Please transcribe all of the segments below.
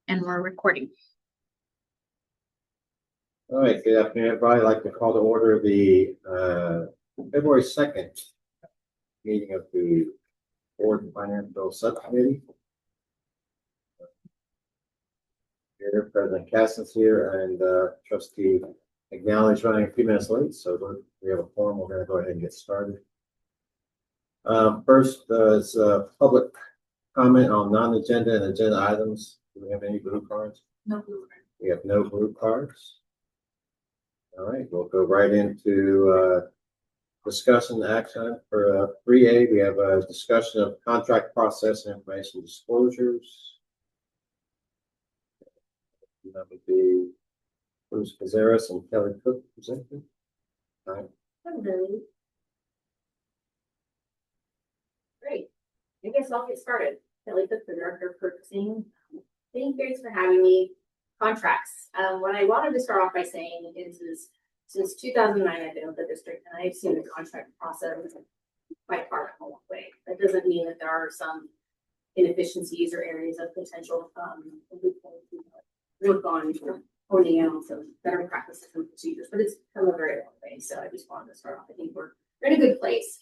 And we're recording. All right, good afternoon, everybody. I'd like to call to order the February 2nd meeting of the Board and Financial Subcommittee. Here, President Casson's here, and Trustee McNally's running a few minutes late, so we have a forum. We're going to go ahead and get started. First is public comment on non-agenda and agenda items. Do we have any blue cards? No blue cards. We have no blue cards. All right, we'll go right into discussion action for 3A. We have a discussion of contract process and information disclosures. That would be Bruce Cazares and Kelly Cook presenting. All right. Hello. Great. I guess I'll get started. Kelly Cook, the Director of Purchasing. Thank you guys for having me. Contracts. What I wanted to start off by saying is since 2009, I've been with the district and I've seen the contract process quite far along the way. That doesn't mean that there are some inefficiencies or areas of potential work on honing in on some better practices and procedures, but it's come a very long way. So I just wanted to start off. I think we're in a good place.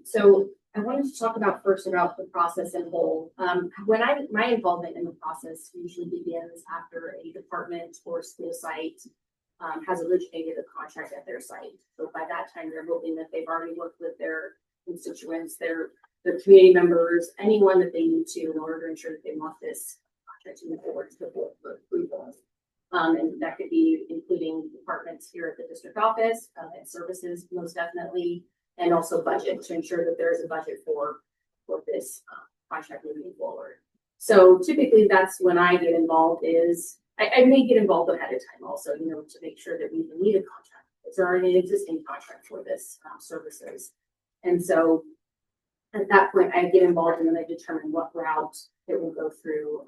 So I wanted to talk about the process in whole. My involvement in the process usually begins after a department or school site has originated a contract at their site. So by that time, they're hoping that they've already worked with their constituents, their community members, anyone that they need to in order to ensure that they want this contract to move forward to the board for approval. And that could be including departments here at the district office, and services most definitely, and also budget to ensure that there is a budget for this contract moving forward. So typically that's when I get involved I may get involved ahead of time also, to make sure that we need a contract. Is there already an existing contract for this services? And so at that point I get involved and then I determine what route it will go through,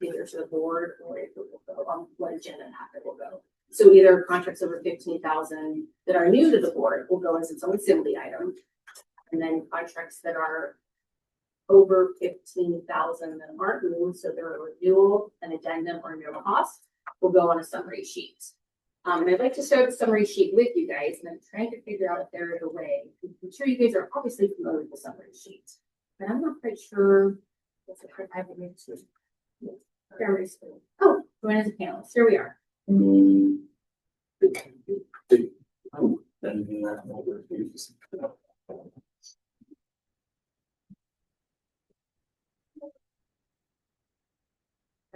either to the board or if it will go on what agenda it will go. So either contracts over 15,000 that are new to the board will go as its own assembly item, and then contracts that are over 15,000 that aren't new, so they're a renewal, an addendum, or no cost, will go on a summary sheet. And I'd like to show the summary sheet with you guys, and I'm trying to figure out if there is a way. I'm sure you guys are obviously familiar with the summary sheet, but I'm not quite sure. I have Oh, join as a panelist. Here we are.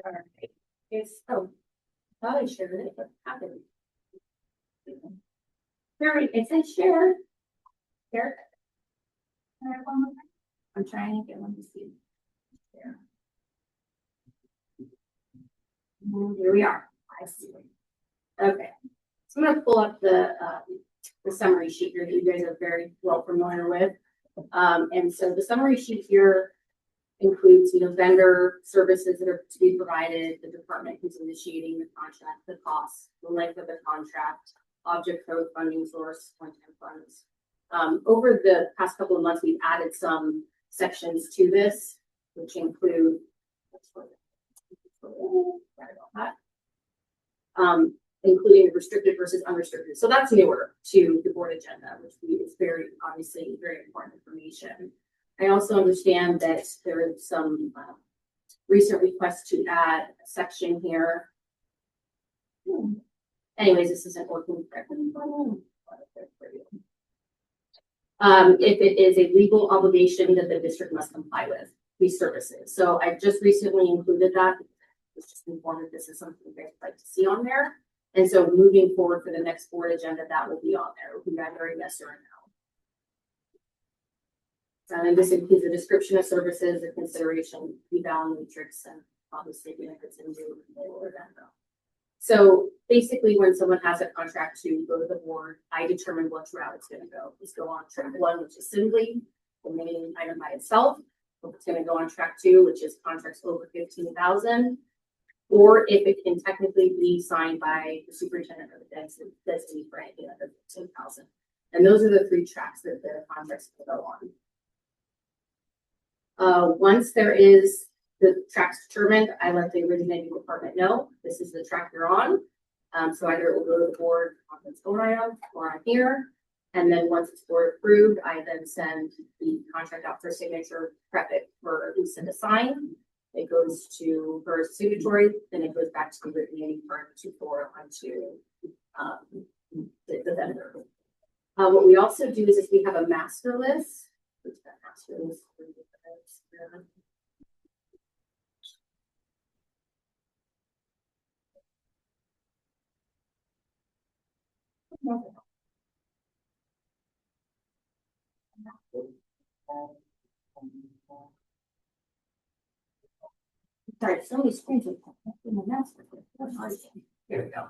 All right. Thought I shared it, but happened. It says share. Share. I'm trying to get one to see. Share. Here we are. I see. Okay. So I'm going to pull up the summary sheet here that you guys are very well familiar with. And so the summary sheet here includes, vendor services that are to be provided, the department who's initiating the contract, the costs, the length of the contract, object code, funding source, one-time funds. Over the past couple of months, we've added some sections to this, which include including restricted versus unrestricted. So that's newer to the board agenda, which is very important information. I also understand that there is some recent requests to add a section here. Anyways, this isn't working correctly. If it is a legal obligation that the district must comply with these services. So I just recently included that. It's just informed that this is something you guys would like to see on there. And so moving forward for the next board agenda, that will be on there. It will be either a yes or a no. And this includes a description of services, a consideration, eval matrix, and obviously benefits and do or addendum. So basically, when someone has a contract to go to the board, I determine which route it's going to go. Let's go on track 1, which is assembly, the main item by itself. It's going to go on track 2, which is contracts over 15,000. Or if it can technically be signed by the superintendent or the designee for anything under 15,000. And those are the 3 tracks that the contracts will go on. Once there is the track's determined, I let the originating department know, this is the track you're on. So either it will go to the board on its own item or on here. And then once it's board approved, I then send the contract out for signature, prep it for Lisa to sign. It goes to her signatory, then it goes back to the originating part to forward onto the vendor. What we also do is we have a master list. Where's that master list? Sorry, so many screens are in the master list. There we go.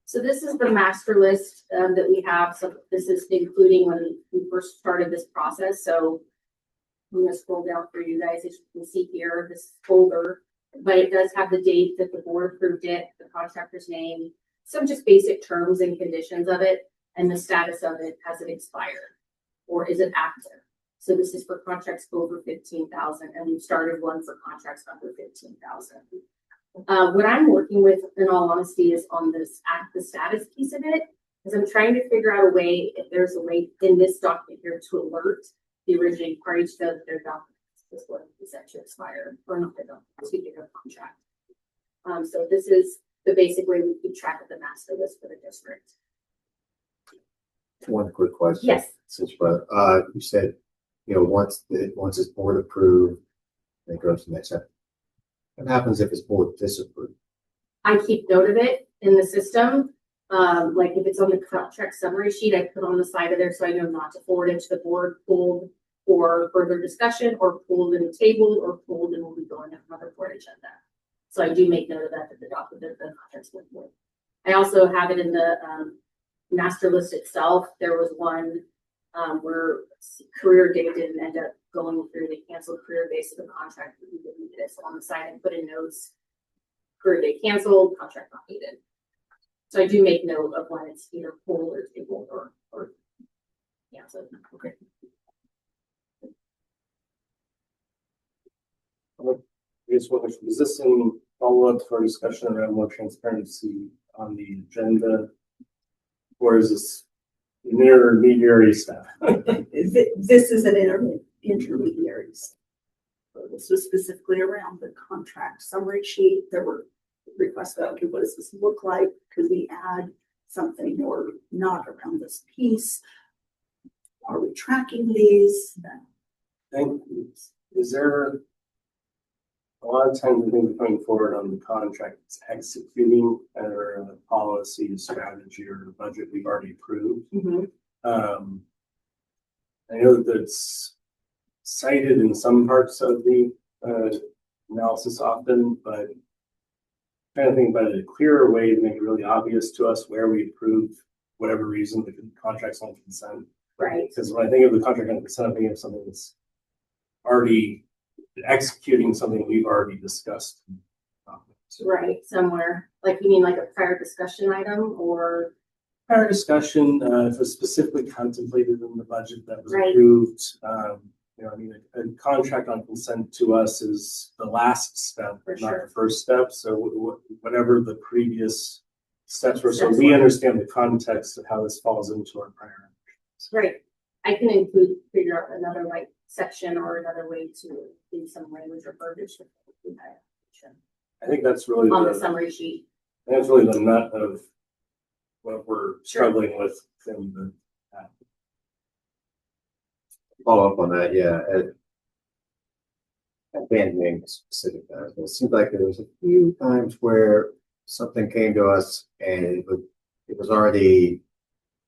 So this is the master list that we have. So this is including when we first started this process. So I'm going to scroll down for you guys. As you can see here, this folder, but it does have the date that the board approved it, the contractor's name, some just basic terms and conditions of it, and the status of it. Has it expired or is it active? So this is for contracts over 15,000, and we've started one for contracts under 15,000. What I'm working with, in all honesty, is on this the status piece of it, because I'm trying to figure out a way, if there's a way in this document here to alert the originating party to know that their documents is going to be set to expire, or not their documents, to get a contract. So this is the basic way we keep track of the master list for the district. One quick question. Yes. Since you said, once it's board approved, then it goes to the next step. What happens if it's board disapproved? I keep note of it in the system. Like if it's on the contract summary sheet, I put on the side of there so I know not to forward it to the board, pulled for further discussion, or pulled in the table, or pulled and will be going to another board agenda. So I do make note of that, the contract's with board. I also have it in the master list itself. There was one where career day didn't end up going through. They canceled career day, so the contract we didn't get it. So on the side I put in notes, career day canceled, contract not needed. So I do make note of when it's either pulled or tabled or canceled. Okay. I guess is this in follow-up for discussion around more transparency on the agenda, or is this an intermediary step? This is an intermediary step. So this was specifically around the contract summary sheet. There were requests about, okay, what does this look like? Could we add something or not around this piece? Are we tracking these? And is there a lot of times I think coming forward on the contract, it's executing or a policy, a strategy, or a budget we've already approved. Mm-hmm. I know that it's cited in some parts of the analysis often, but I'm trying to think about a clearer way to make it really obvious to us where we approve whatever reason the contract's on consent. Right. Because when I think of the contract on consent, I think of something that's already executing something we've already discussed. Right, somewhere. Like you mean like a prior discussion item or? Prior discussion, if it was specifically contemplated in the budget that was Right. approved, a contract on consent to us is the last step, For not sure. the first step. So whatever the previous steps were, so That's we what- understand the context of how this falls into our prior. Right. I can figure out another like section or another way to do some language or verbiage. I think that's really On the summary sheet. that's really the nut of what we're Sure. struggling with in the Follow up on that, yeah. At band name specific times, but it seemed like there was a few times where something came to us and it was already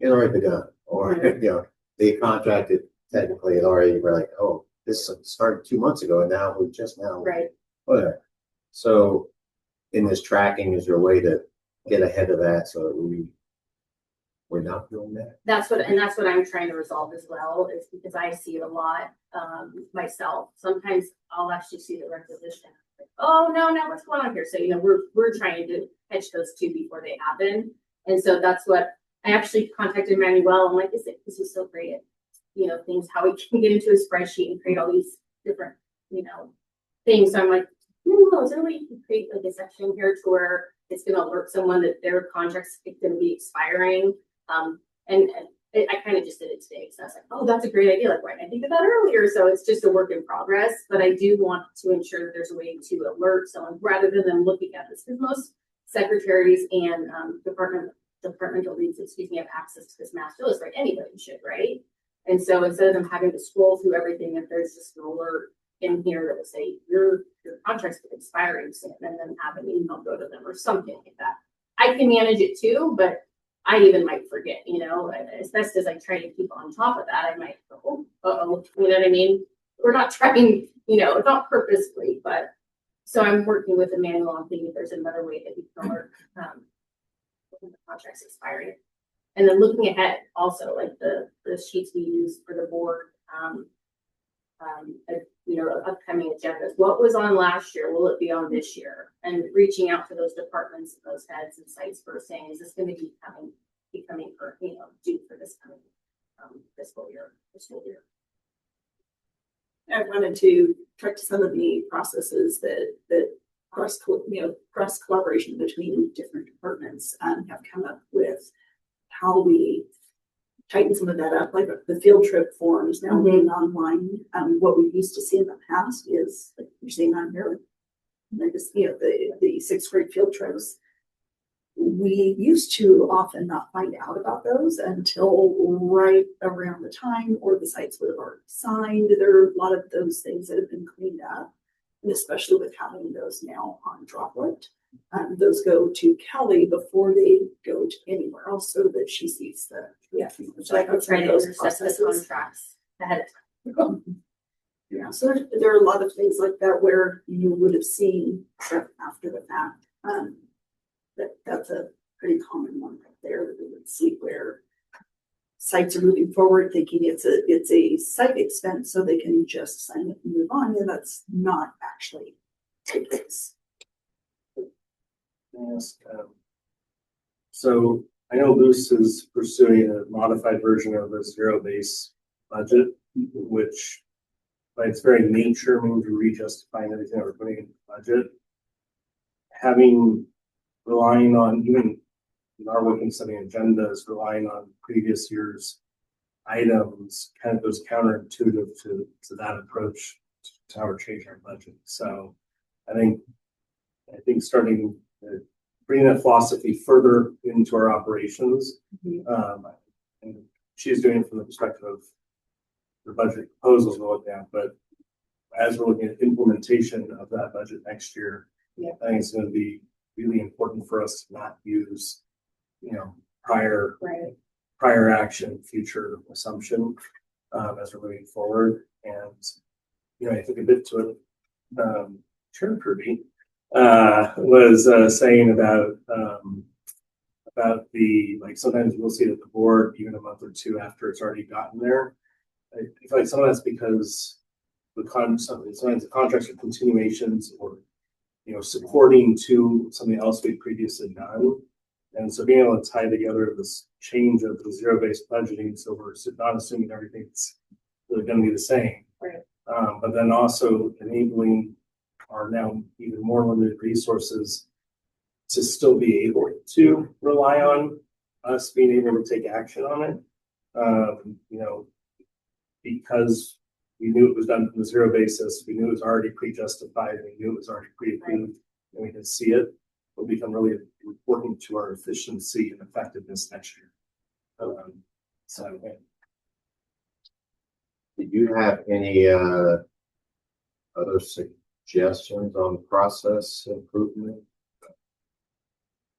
begun, or the contract technically had already, we're like, oh, this started 2 months ago and now we're just now. Right. Whatever. So in this tracking, is there a way to get ahead of that so that we're not doing that? That's what I'm trying to resolve as well, is because I see it a lot myself. Sometimes I'll actually see the requisition. Like, oh no, what's going on here? So we're trying to catch those two before they happen. And so that's what I actually contacted Manuel. I'm like, this is so great. Things how we can get into a spreadsheet and create all these different things. So I'm like, no, is there a way you can create like a section here to where it's gonna alert someone that their contract's gonna be expiring? And I kind of just did it today, so I was like, oh, that's a great idea. Like, why didn't I think of that earlier? So it's just a work in progress, but I do want to ensure that there's a way to alert someone rather than them looking at this, because most secretaries and departmental leads, have access to this master list, right? Anybody should, right? And so instead of them having to scroll through everything, if there's just an alert in here that will say your contract's expiring soon, and then have an email go to them or something like that. I can manage it too, but I even might forget, as best as I try to keep on top of that, I might go, uh-oh, you know what I mean? We're not trying, it's not purposefully, but so I'm working with the manual on thinking if there's another way that we can alert when the contract's expiring. And then looking ahead also, like the sheets we use for the board, upcoming agendas. What was on last year? Will it be on this year? And reaching out to those departments and those heads and sites for saying, is this going to be becoming for, due for this coming fiscal year? I wanted to talk to some of the processes that cross collaboration between different departments have come up with how we tighten some of that up, like the field trip forms now being online. What we used to see in the past is, like you're seeing on here, like this, the sixth grade field trips. We used to often not find out about those until right around the time, or the sites would have already signed. There are a lot of those things that have been cleaned up, and especially with having those now on Droplet. Those go to Kelly before they go to anywhere else, so that she sees the Those contracts ahead of time. Yeah, so there are a lot of things like that where you would have seen after the fact. That's a pretty common one right there that we would see where sites are moving forward thinking it's a site expense, so they can just sign it and move on, and that's not actually the case. Yes. So I know Luce is pursuing a modified version of the zero-base budget, which by its very nature means we're re-justifying everything that we're putting in the budget. Relying on, even in our working setting agendas, relying on previous year's items kind of goes counterintuitive to that approach to how we're changing our budget. So I think starting bringing that philosophy further into our operations, and she's doing it from the perspective of the budget proposals we're looking at, but as we're looking at implementation of that budget next year, I think it's going to be really important for us to not use, prior action, future assumption as we're moving forward. And I think a bit to it. Chair Kirby was saying about the, like, sometimes we'll see it at the board even a month or two after it's already gotten there. I feel like some of that's because sometimes the contracts are continuations or supporting to something else we've previously done. And so being able to tie together this change of the zero-based budgeting, so we're not assuming everything's really going to be the same. Right. But then also enabling our now even more limited resources to still be able to rely on us being able to take action on it. Because we knew it was done from the zero basis, we knew it was already pre-justified, and we knew it was already pre-approved, and we could see it, will become really important to our efficiency and effectiveness next year. Did you have any other suggestions on process improvement?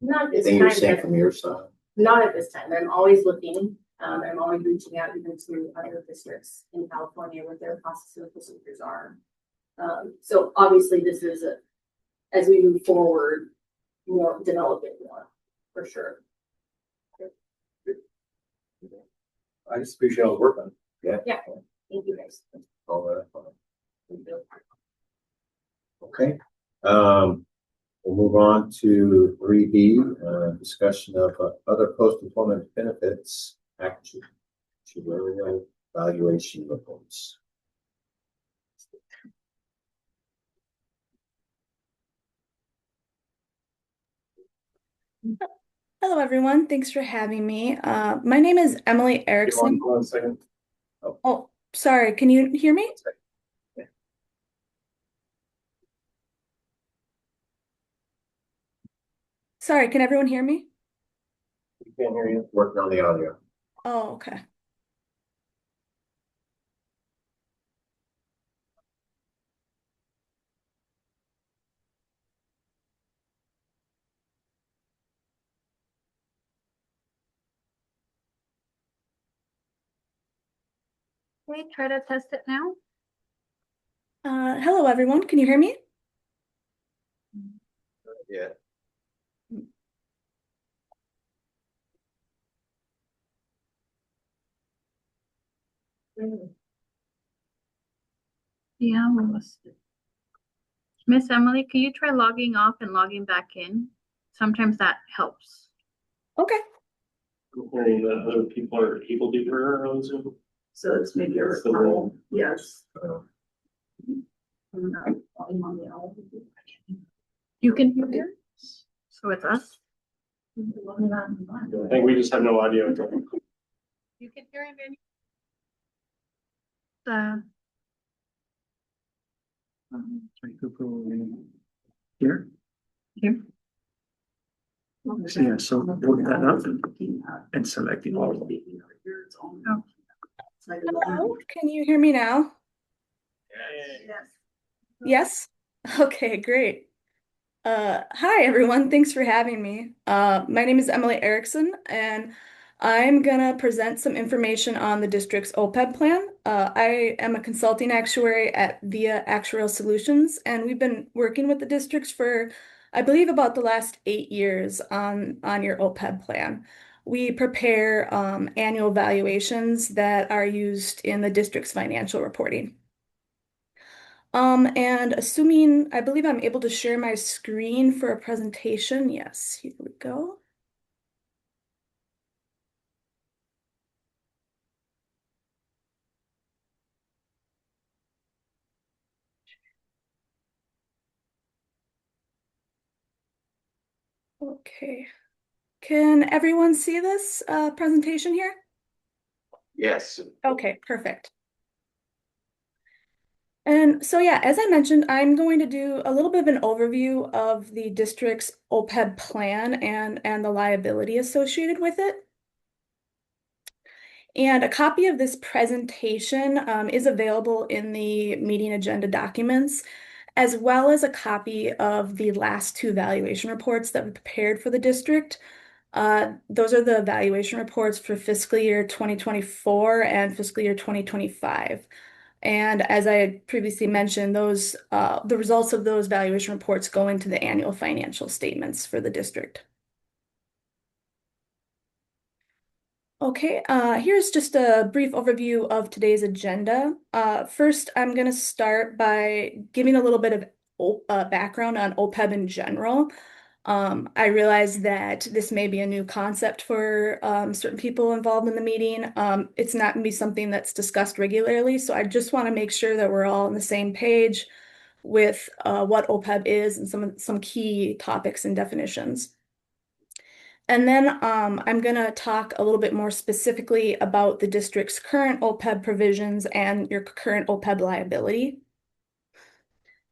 Not at this Anything you're time. saying from your side? Not at this time. I'm always looking. I'm always reaching out even to other districts in California what their processes and procedures are. So obviously this is as we move forward, more developing more for sure. I just appreciate all the work on it. Yeah. Thank you guys. All that. Thank you. Okay. We'll move on to 3B, discussion of other post-employment benefits action, evaluation reports. Hello, everyone. Thanks for having me. My name is Emily Erickson. One second. Oh, sorry. Can you hear me? Sorry, can everyone hear me? We can't hear you. Working on the audio. Oh, okay. Okay, try to test it now. Hello, everyone. Can you hear me? Yeah. Yeah, we must. Miss Emily, can you try logging off and logging back in? Sometimes that helps. Okay. Hearing that other people are able to hear on Zoom. So it's maybe a That's the referral, rule. yes. You can hear me? So it's us? I think we just have no audio. You can hear him in. The. Here, Here. so yeah, so look that up and select the all. Oh. Hello, can you hear me now? Yes. Yes? Okay, great. Hi, everyone. Thanks for having me. My name is Emily Erickson, and I'm gonna present some information on the district's OPEB plan. I am a consulting actuary at Via Actuarial Solutions, and we've been working with the districts for, I believe, about the last 8 years on your OPEB plan. We prepare annual valuations that are used in the district's financial reporting. And assuming, I believe I'm able to share my screen for a presentation. Yes, here we go. Okay. Can everyone see this presentation here? Yes. Okay, perfect. And so, yeah, as I mentioned, I'm going to do a little bit of an overview of the district's OPEB plan and the liability associated with it. And a copy of this presentation is available in the meeting agenda documents, as well as a copy of the last two valuation reports that we prepared for the district. Those are the valuation reports for fiscal year 2024 and fiscal year 2025. And as I had previously mentioned, the results of those valuation reports go into the annual financial statements for the district. Okay, here's just a brief overview of today's agenda. First, I'm going to start by giving a little bit of background on OPEB in general. I realize that this may be a new concept for certain people involved in the meeting. It's not going to be something that's discussed regularly, so I just want to make sure that we're all on the same page with what OPEB is and some key topics and definitions. And then I'm going to talk a little bit more specifically about the district's current OPEB provisions and your current OPEB liability.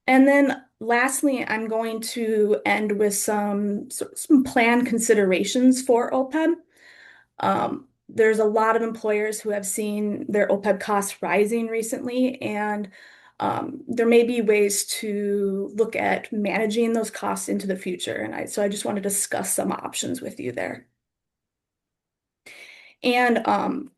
And then lastly, I'm going to end with some plan considerations for OPEB. There's a lot of employers who have seen their OPEB costs rising recently, and there may be ways to look at managing those costs into the future. And so I just want to discuss some options with you there. And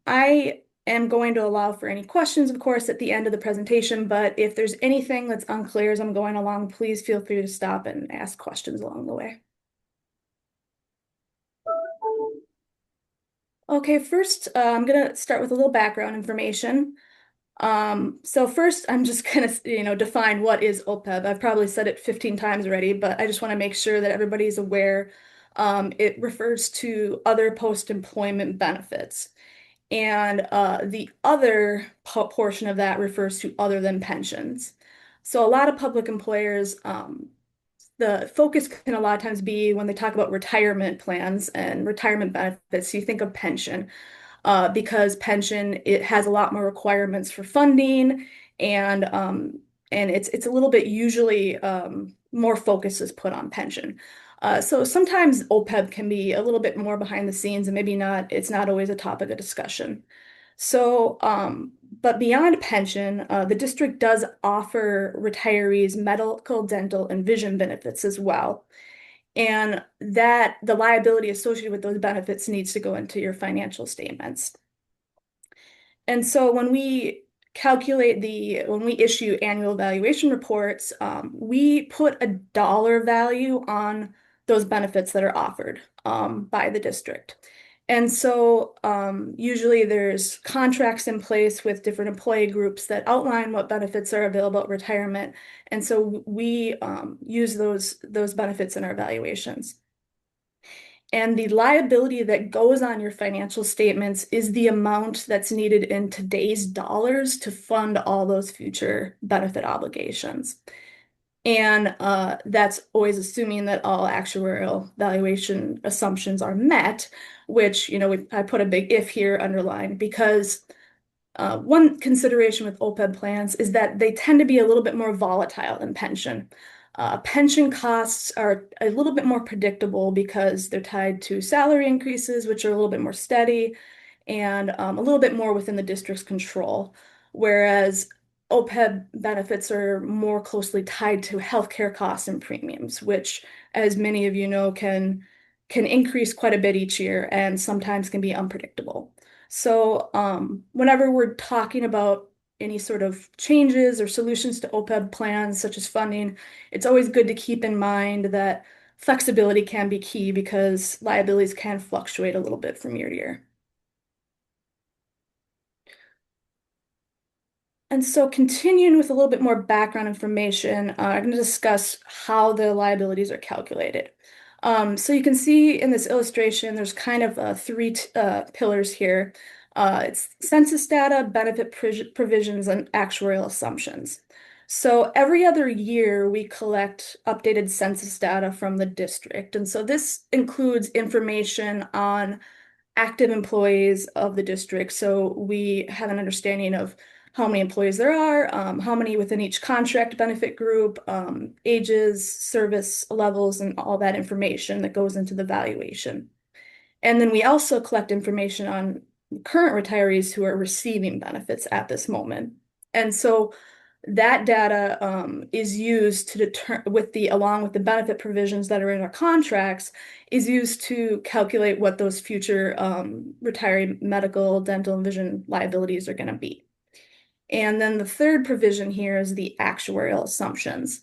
I am going to allow for any questions, of course, at the end of the presentation, but if there's anything that's unclear as I'm going along, please feel free to stop and ask questions along the way. Okay, first, I'm going to start with a little background information. So first, I'm just going to, define what is OPEB. I've probably said it 15 times already, but I just want to make sure that everybody's aware. It refers to other post-employment benefits. And the other portion of that refers to other than pensions. So a lot of public employers the focus can a lot of times be when they talk about retirement plans and retirement benefits, you think of pension. Because pension, it has a lot more requirements for funding, and it's a little bit usually more focus is put on pension. So sometimes OPEB can be a little bit more behind the scenes, and maybe not, it's not always a topic of discussion. So, but beyond pension, the district does offer retirees medical, dental, and vision benefits as well. And that the liability associated with those benefits needs to go into your financial statements. And so when we when we issue annual valuation reports, we put a dollar value on those benefits that are offered by the district. And so usually there's contracts in place with different employee groups that outline what benefits are available at retirement. And so we use those benefits in our valuations. And the liability that goes on your financial statements is the amount that's needed in today's dollars to fund all those future benefit obligations. And that's always assuming that all actuarial valuation assumptions are met, which, I put a big if here underlined because one consideration with OPEB plans is that they tend to be a little bit more volatile than pension. Pension costs are a little bit more predictable because they're tied to salary increases, which are a little bit more steady and a little bit more within the district's control. Whereas OPEB benefits are more closely tied to healthcare costs and premiums, which, as many of you know, can increase quite a bit each year and sometimes can be unpredictable. So whenever we're talking about any sort of changes or solutions to OPEB plans, such as funding, it's always good to keep in mind that flexibility can be key because liabilities can fluctuate a little bit from year to year. And so continuing with a little bit more background information, I'm going to discuss how the liabilities are calculated. So you can see in this illustration, there's kind of three pillars here. It's census data, benefit provisions, and actuarial assumptions. So every other year, we collect updated census data from the district. And so this includes information on active employees of the district. So we have an understanding of how many employees there are, how many within each contract benefit group, ages, service levels, and all that information that goes into the valuation. And then we also collect information on current retirees who are receiving benefits at this moment. And so that data is used to determine along with the benefit provisions that are in our contracts, is used to calculate what those future retiree medical, dental, and vision liabilities are going to be. And then the third provision here is the actuarial assumptions.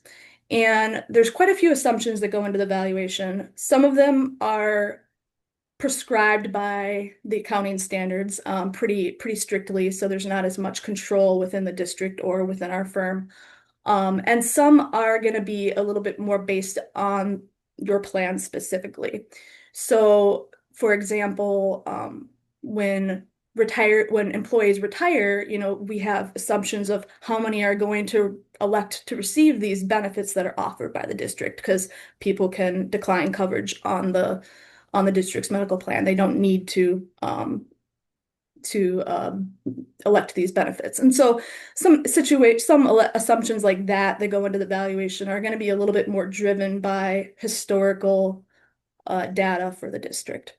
And there's quite a few assumptions that go into the valuation. Some of them are prescribed by the accounting standards pretty strictly, so there's not as much control within the district or within our firm. And some are going to be a little bit more based on your plan specifically. So, for example, when employees retire, we have assumptions of how many are going to elect to receive these benefits that are offered by the district, because people can decline coverage on the district's medical plan. They don't need to elect these benefits. And so some assumptions like that go into the valuation are going to be a little bit more driven by historical data for the district.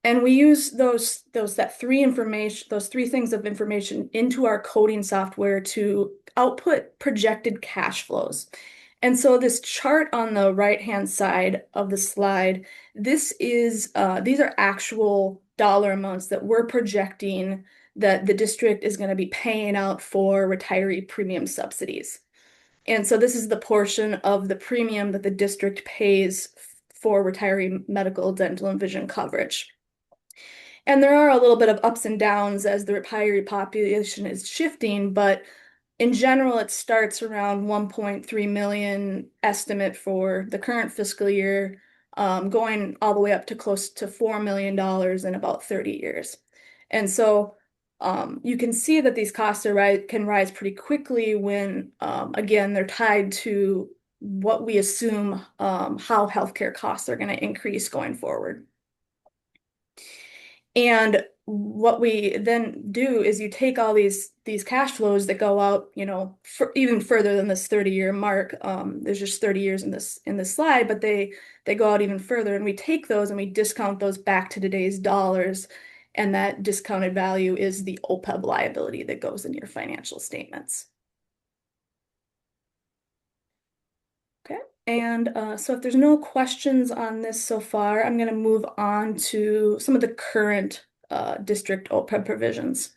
And we use those three things of information into our coding software to output projected cash flows. And so this chart on the right-hand side of the slide, these are actual dollar amounts that we're projecting that the district is going to be paying out for retiree premium subsidies. And so this is the portion of the premium that the district pays for retiree medical, dental, and vision coverage. And there are a little bit of ups and downs as the retiree population is shifting, but in general, it starts around 1.3 million estimate for the current fiscal year, going all the way up to close to $4 million in about 30 years. And so you can see that these costs can rise pretty quickly when, again, they're tied to what we assume how healthcare costs are going to increase going forward. And what we then do is you take all these cash flows that go out, for even further than this 30-year mark. There's just 30 years in this slide, but they go out even further, and we take those and we discount those back to today's dollars, and that discounted value is the OPEB liability that goes in your financial statements. Okay, and so if there's no questions on this so far, I'm going to move on to some of the current district OPEB provisions.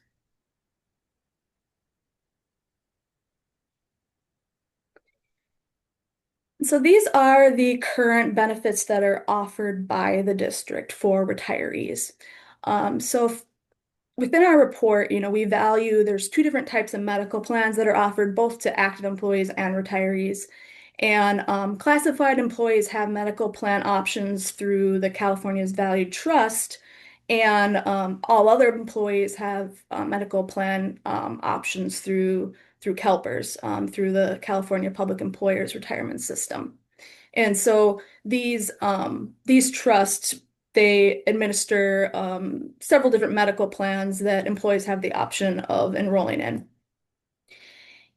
So these are the current benefits that are offered by the district for retirees. Within our report, there's two different types of medical plans that are offered both to active employees and retirees. And classified employees have medical plan options through the California's Valued Trust, and all other employees have medical plan options through CalPERS, through the California Public Employers Retirement System. And so these trusts, they administer several different medical plans that employees have the option of enrolling in.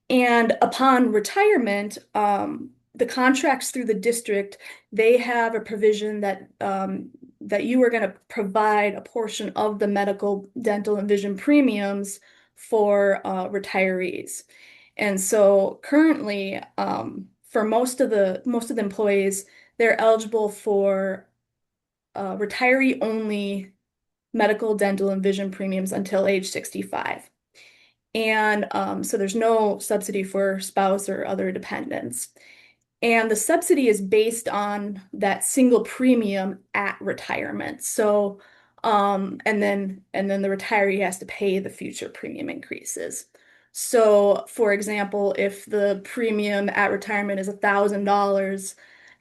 And upon retirement, the contracts through the district, they have a provision that that you are going to provide a portion of the medical, dental, and vision premiums for retirees. And so currently, for most of the employees, they're eligible for retiree-only medical, dental, and vision premiums until age 65. And so there's no subsidy for spouse or other dependents. And the subsidy is based on that single premium at retirement. So, and then the retiree has to pay the future premium increases. So, for example, if the premium at retirement is $1,000,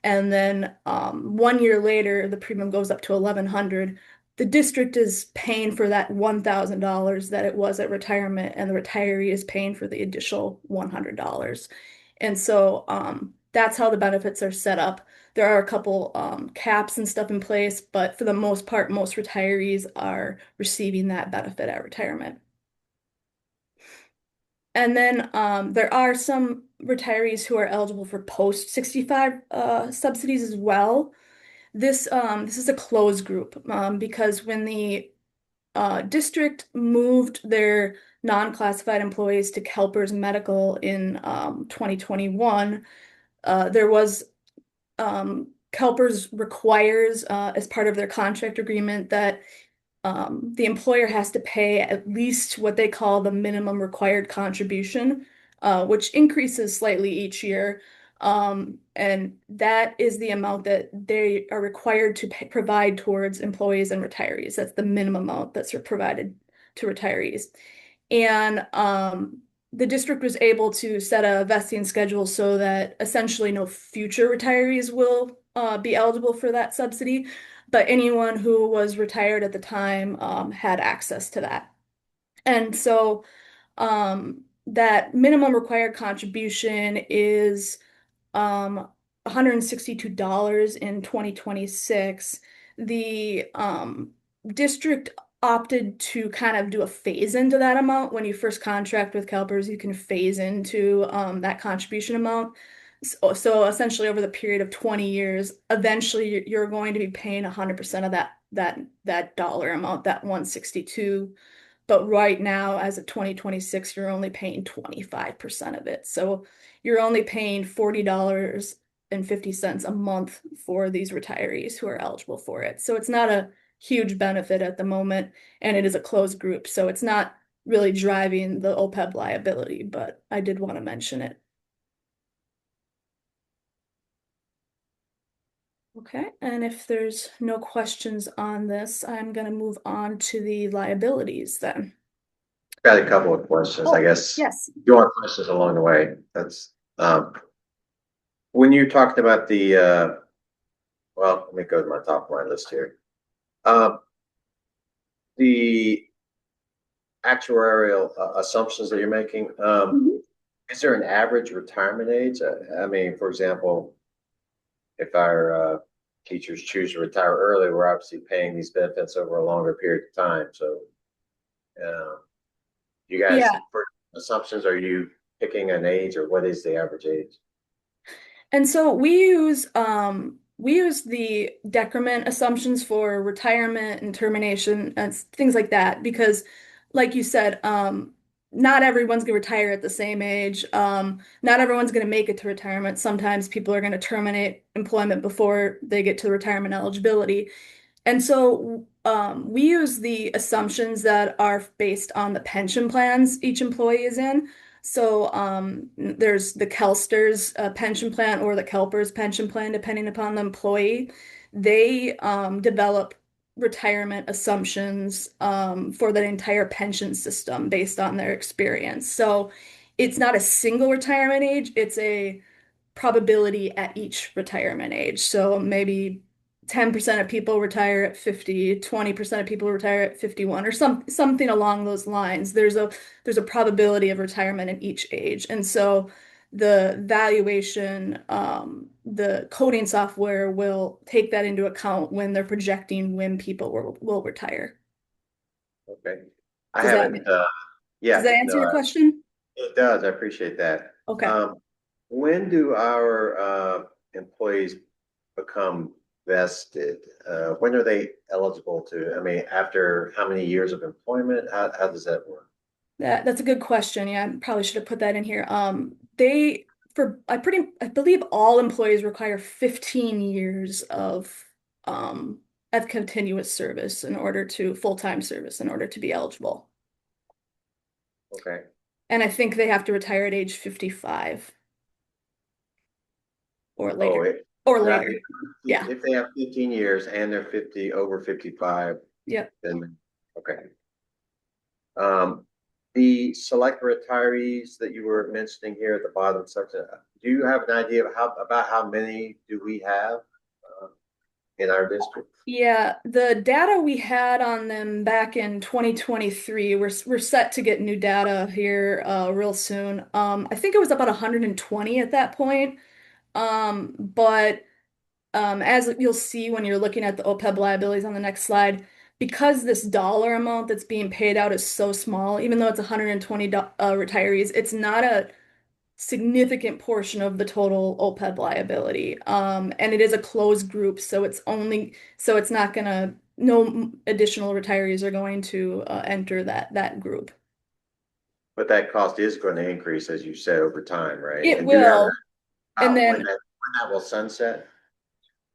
and then 1 year later the premium goes up to $1,100, the district is paying for that $1,000 that it was at retirement, and the retiree is paying for the additional $100. And so that's how the benefits are set up. There are a couple caps and stuff in place, but for the most part, most retirees are receiving that benefit at retirement. And then there are some retirees who are eligible for post-65 subsidies as well. This is a closed group because when the district moved their non-classified employees to CalPERS Medical in 2021, there was CalPERS requires as part of their contract agreement that the employer has to pay at least what they call the minimum required contribution, which increases slightly each year. And that is the amount that they are required to provide towards employees and retirees. That's the minimum amount that's provided to retirees. And the district was able to set a vesting schedule so that essentially no future retirees will be eligible for that subsidy, but anyone who was retired at the time had access to that. And so that minimum required contribution is $162 in 2026. The district opted to kind of do a phase into that amount. When you first contract with CalPERS, you can phase into that contribution amount. So essentially over the period of 20 years, eventually you're going to be paying 100% of that dollar amount, that 162. But right now, as of 2026, you're only paying 25% of it. So you're only paying $40.50 a month for these retirees who are eligible for it. So it's not a huge benefit at the moment, and it is a closed group. So it's not really driving the OPEB liability, but I did want to mention it. Okay, and if there's no questions on this, I'm going to move on to the liabilities then. Got a couple of questions, I guess. Yes. Your questions along the way. That's when you talked about the well, let me go to my top of my list here. The actuarial assumptions that you're making. Is there an average retirement age? I mean, for example, if our teachers choose to retire early, we're obviously paying these benefits over a longer period of time. So, you guys, Yeah. for assumptions, are you picking an age, or what is the average age? And so we use the decrement assumptions for retirement and termination and things like that because like you said, not everyone's gonna retire at the same age. Not everyone's gonna make it to retirement. Sometimes people are gonna terminate employment before they get to retirement eligibility. And so we use the assumptions that are based on the pension plans each employee is in. So there's the Kelster's pension plan or the Kelper's pension plan, depending upon the employee. They develop retirement assumptions for the entire pension system based on their experience. So it's not a single retirement age, it's a probability at each retirement age. So maybe 10% of people retire at 50, 20% of people retire at 51 or something along those lines. There's a probability of retirement in each age. And so the valuation, the coding software will take that into account when they're projecting when people will retire. Okay. I Does that haven't, yeah, does that answer no, your question? it does. I appreciate that. Okay. When do our employees become vested? When are they eligible to, I mean, after how many years of employment? How does that work? That's a good question. Yeah, I probably should have put that in here. I believe all employees require 15 years of continuous service in order to full-time service in order to be eligible. Okay. And I think they have to retire at age 55 or Oh, later. Or now, later. Yeah. if they have 15 years and they're over 55, Yep. then, okay. The select retirees that you were mentioning here at the bottom section, do you have an idea of how many do we have in our district? Yeah, the data we had on them back in 2023, we're set to get new data here real soon. I think it was about 120 at that point. But as you'll see when you're looking at the OPEB liabilities on the next slide, because this dollar amount that's being paid out is so small, even though it's 120 retirees, it's not a significant portion of the total OPEB liability. And it is a closed group, so it's not gonna, no additional retirees are going to enter that group. But that cost is going to increase, as you said, over time, right? It And do you have will. And when then that will sunset?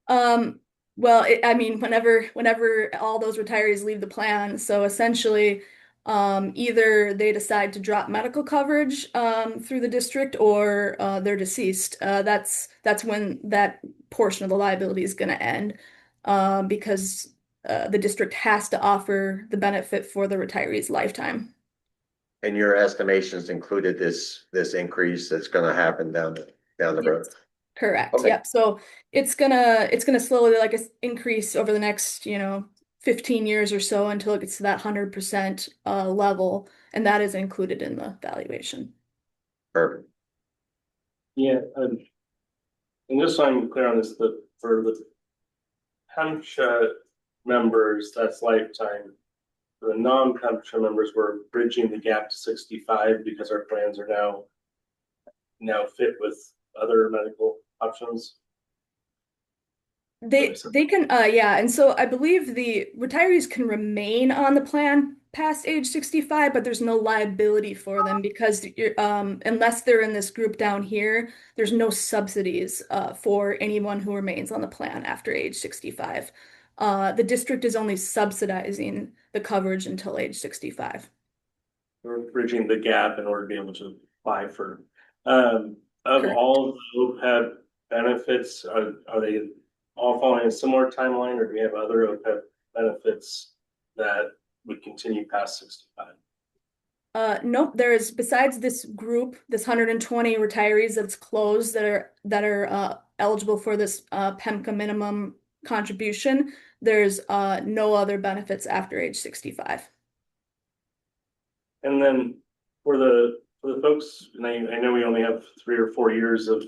Um, well, I mean, whenever all those retirees leave the plan, so essentially, either they decide to drop medical coverage through the district or they're deceased. That's when that portion of the liability is going to end, because the district has to offer the benefit for the retiree's lifetime. And your estimations included this increase that's going to happen down the road. Yes. Correct. Okay, Yep. So it's gonna slowly increase over the next, 15 years or so until it gets to that 100% level, and that is included in the valuation. perfect. Yeah, and just so I'm clear on this, for the PEMSHA members, that's lifetime. For the non-PEMSHA members, we're bridging the gap to 65 because our plans are now fit with other medical options. They can yeah, and so I believe the retirees can remain on the plan past age 65, but there's no liability for them because unless they're in this group down here, there's no subsidies for anyone who remains on the plan after age 65. The district is only subsidizing the coverage until age 65. We're bridging the gap in order to be able to apply for, of Correct. all of the OPEB benefits, are they all following a similar timeline, or do we have other OPEB benefits that would continue past 65? Nope, there's besides this group, this 120 retirees that's closed that are eligible for this PEMCA minimum contribution, there's no other benefits after age 65. And then for the For the folks, and I know we only have 3 or 4 years of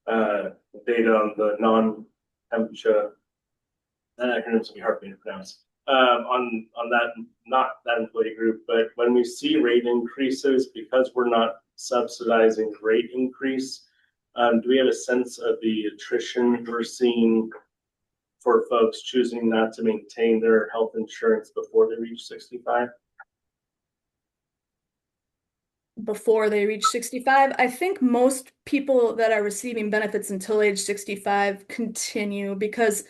data on the non-temperature, that acronym's gonna be hard for me to pronounce. On that, not that employee group, but when we see rate increases, because we're not subsidizing rate increase, do we have a sense of the attrition we're seeing for folks choosing not to maintain their health insurance before they reach 65? Before they reach 65. I think most people that are receiving benefits until age 65 continue because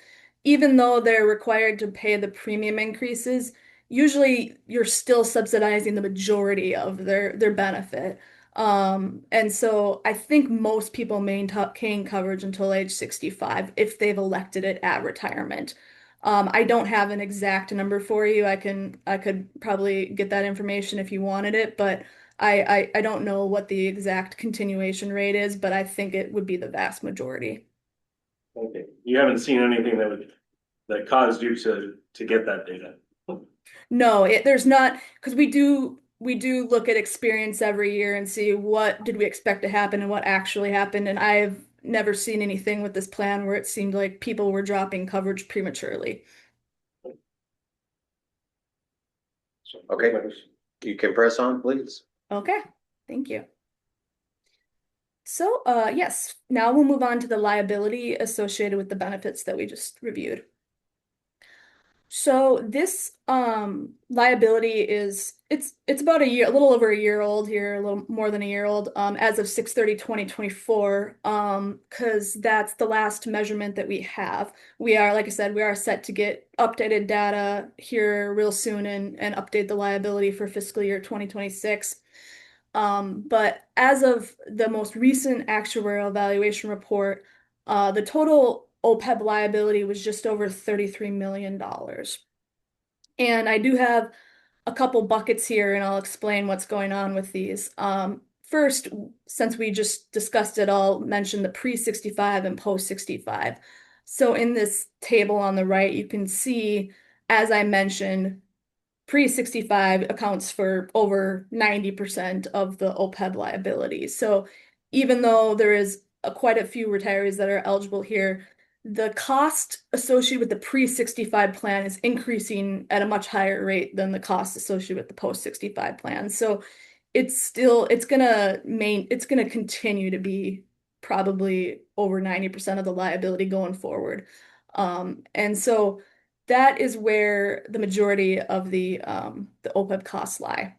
even though they're required to pay the premium increases, usually you're still subsidizing the majority of their benefit. And so I think most people maintain coverage until age 65 if they've elected it at retirement. I don't have an exact number for you. I could probably get that information if you wanted it, but I don't know what the exact continuation rate is, but I think it would be the vast majority. Okay, you haven't seen anything that caused you to get that data? No, there's not, because we do look at experience every year and see what did we expect to happen and what actually happened. And I've never seen anything with this plan where it seemed like people were dropping coverage prematurely. Okay, you can press on, please. Okay, thank you. So, yes, now we'll move on to the liability associated with the benefits that we just reviewed. So this liability it's about a little over a year old here, a little more than a year old, as of 6/30/2024, because that's the last measurement that we have. We are, like I said, we are set to get updated data here real soon and update the liability for fiscal year 2026. But as of the most recent actuarial evaluation report, the total OPEB liability was just over $33 million. And I do have a couple buckets here, and I'll explain what's going on with these. First, since we just discussed it, I'll mention the pre-65 and post-65. So in this table on the right, you can see, as I mentioned, pre-65 accounts for over 90% of the OPEB liability. So even though there is quite a few retirees that are eligible here, the cost associated with the pre-65 plan is increasing at a much higher rate than the cost associated with the post-65 plan. So it's gonna continue to be probably over 90% of the liability going forward. And so that is where the majority of the OPEB costs lie.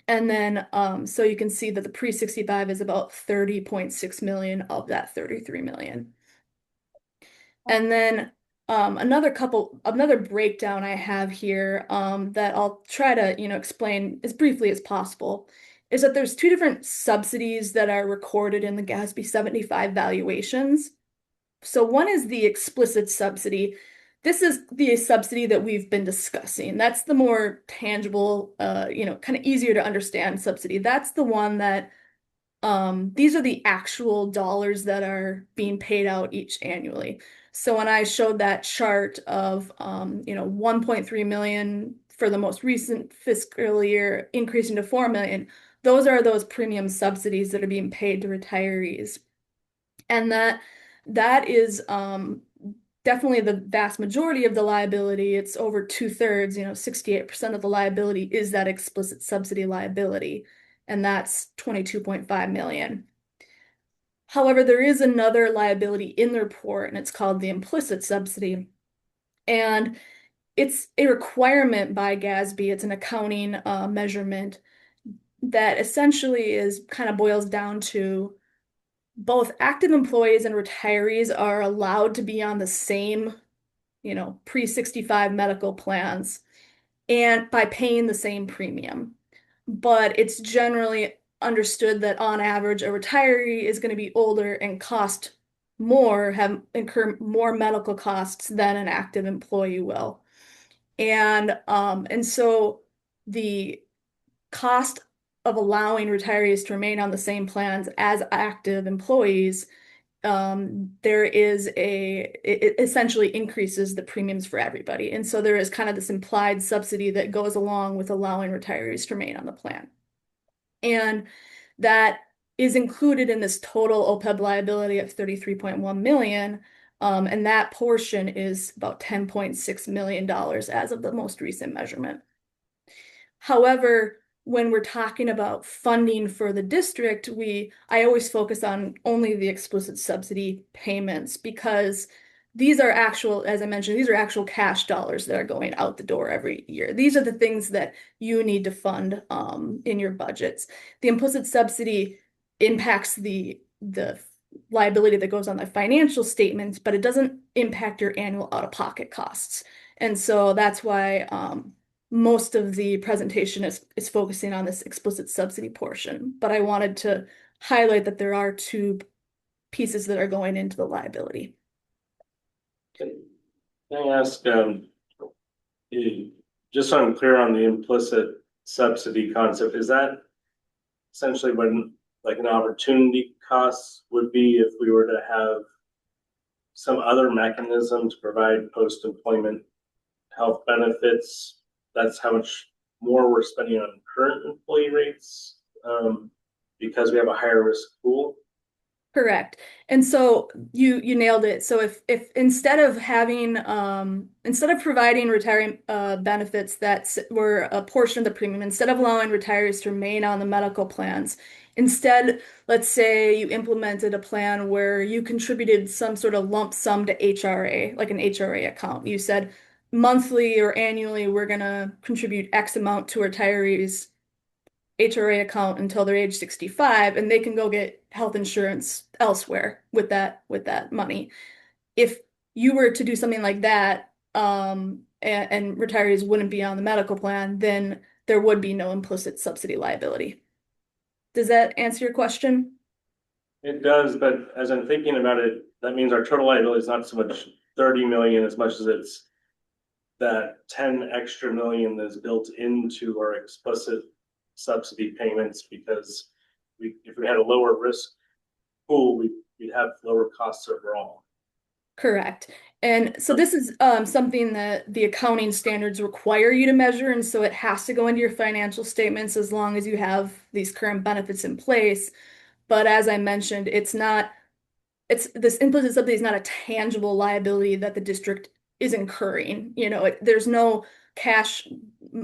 And then so you can see that the pre-65 is about 30.6 million of that 33 million. And then another breakdown I have here that I'll try to, explain as briefly as possible is that there's two different subsidies that are recorded in the GASB 75 valuations. So one is the explicit subsidy. This is the subsidy that we've been discussing. That's the more tangible, kind of easier to understand subsidy. That's the one that these are the actual dollars that are being paid out each annually. So when I showed that chart of 1.3 million for the most recent fiscal year increasing to 4 million, those are those premium subsidies that are being paid to retirees. And that is definitely the vast majority of the liability. It's over 2/3, 68% of the liability is that explicit subsidy liability, and that's 22.5 million. However, there is another liability in the report, and it's called the implicit subsidy. And it's a requirement by GASB. It's an accounting measurement that essentially kind of boils down to both active employees and retirees are allowed to be on the same, pre-65 medical plans and by paying the same premium. But it's generally understood that on average, a retiree is going to be older and incur more medical costs than an active employee will. And so the cost of allowing retirees to remain on the same plans as active employees, it essentially increases the premiums for everybody. And so there is kind of this implied subsidy that goes along with allowing retirees to remain on the plan. And that is included in this total OPEB liability of 33.1 million. And that portion is about $10.6 million as of the most recent measurement. However, when we're talking about funding for the district, I always focus on only the explicit subsidy payments because these are actual, as I mentioned, these are actual cash dollars that are going out the door every year. These are the things that you need to fund in your budgets. The implicit subsidy impacts the liability that goes on the financial statements, but it doesn't impact your annual out-of-pocket costs. And so that's why most of the presentation is focusing on this explicit subsidy portion. But I wanted to highlight that there are two pieces that are going into the liability. Can I ask, just so I'm clear on the implicit subsidy concept, is that essentially when like an opportunity cost would be if we were to have some other mechanism to provide post-employment health benefits? That's how much more we're spending on current employee rates because we have a higher risk pool. Correct. And so you nailed it. So if instead of having instead of providing retirement benefits that were a portion of the premium, instead of allowing retirees to remain on the medical plans, instead, let's say you implemented a plan where you contributed some sort of lump sum to HRA, like an HRA account. You said monthly or annually, we're gonna contribute X amount to retirees' HRA account until they're age 65, and they can go get health insurance elsewhere with that money. If you were to do something like that, and retirees wouldn't be on the medical plan, then there would be no implicit subsidy liability. Does that answer your question? It does, but as I'm thinking about it, that means our total liability is not so much 30 million as much as it's that 10 extra million that's built into our explicit subsidy payments, because if we had a lower risk pool, we'd have lower costs overall. Correct. And so this is something that the accounting standards require you to measure, and so it has to go into your financial statements as long as you have these current benefits in place. But as I mentioned, it's this implicit subsidy is not a tangible liability that the district is incurring. There's no cash,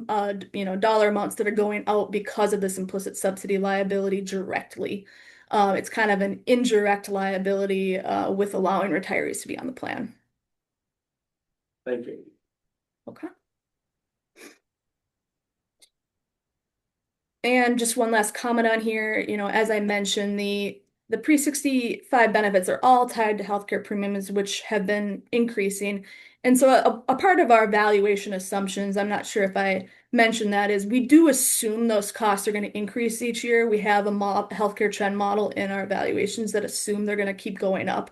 dollar amounts that are going out because of this implicit subsidy liability directly. It's kind of an indirect liability with allowing retirees to be on the plan. Thank you. Okay. And just one last comment on here, as I mentioned, the pre-65 benefits are all tied to healthcare premiums, which have been increasing. And so a part of our valuation assumptions, I'm not sure if I mentioned that, is we do assume those costs are going to increase each year. We have a healthcare trend model in our valuations that assume they're going to keep going up.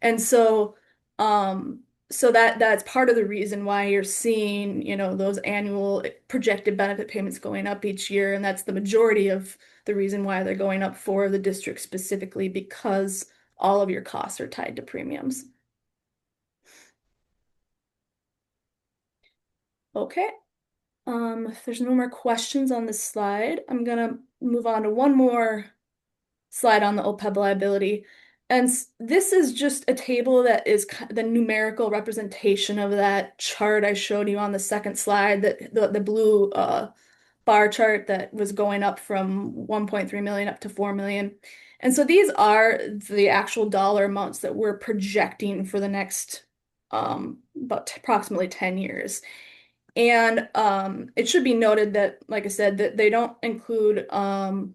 And so that's part of the reason why you're seeing, those annual projected benefit payments going up each year. And that's the majority of the reason why they're going up for the district specifically, because all of your costs are tied to premiums. Okay. If there's no more questions on this slide, I'm gonna move on to one more slide on the OPEB liability. And this is just a table that is the numerical representation of that chart I showed you on the second slide, that the blue bar chart that was going up from 1.3 million up to 4 million. And so these are the actual dollar amounts that we're projecting for the next about approximately 10 years. And it should be noted that, like I said, that they don't include the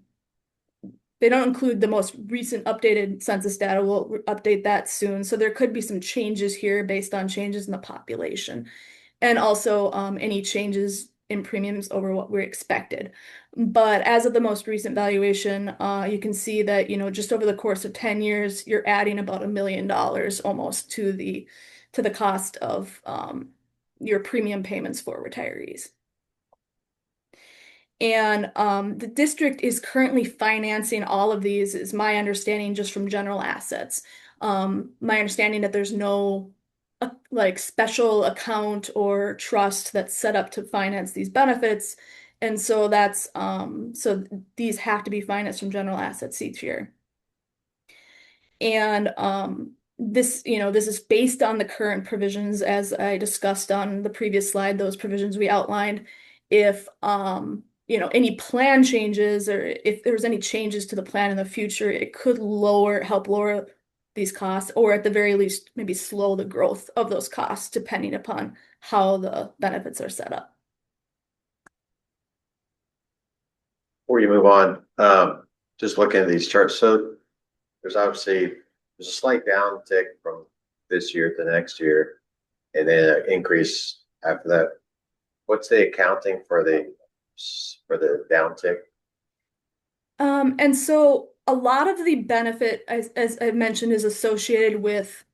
most recent updated census data. We'll update that soon. So there could be some changes here based on changes in the population, and also any changes in premiums over what we expected. But as of the most recent valuation, you can see that, just over the course of 10 years, you're adding about $1 million almost to the cost of your premium payments for retirees. And the district is currently financing all of these, is my understanding, just from general assets. My understanding that there's no like special account or trust that's set up to finance these benefits. And so that's so these have to be financed from general assets each year. And this, this is based on the current provisions as I discussed on the previous slide, those provisions we outlined. If any plan changes or if there's any changes to the plan in the future, it could help lower these costs, or at the very least, maybe slow the growth of those costs, depending upon how the benefits are set up. Before you move on, just looking at these charts, so there's a slight downtick from this year to next year, and then an increase after that. What's the accounting for the downtick? And so a lot of the benefit, as I mentioned, is associated with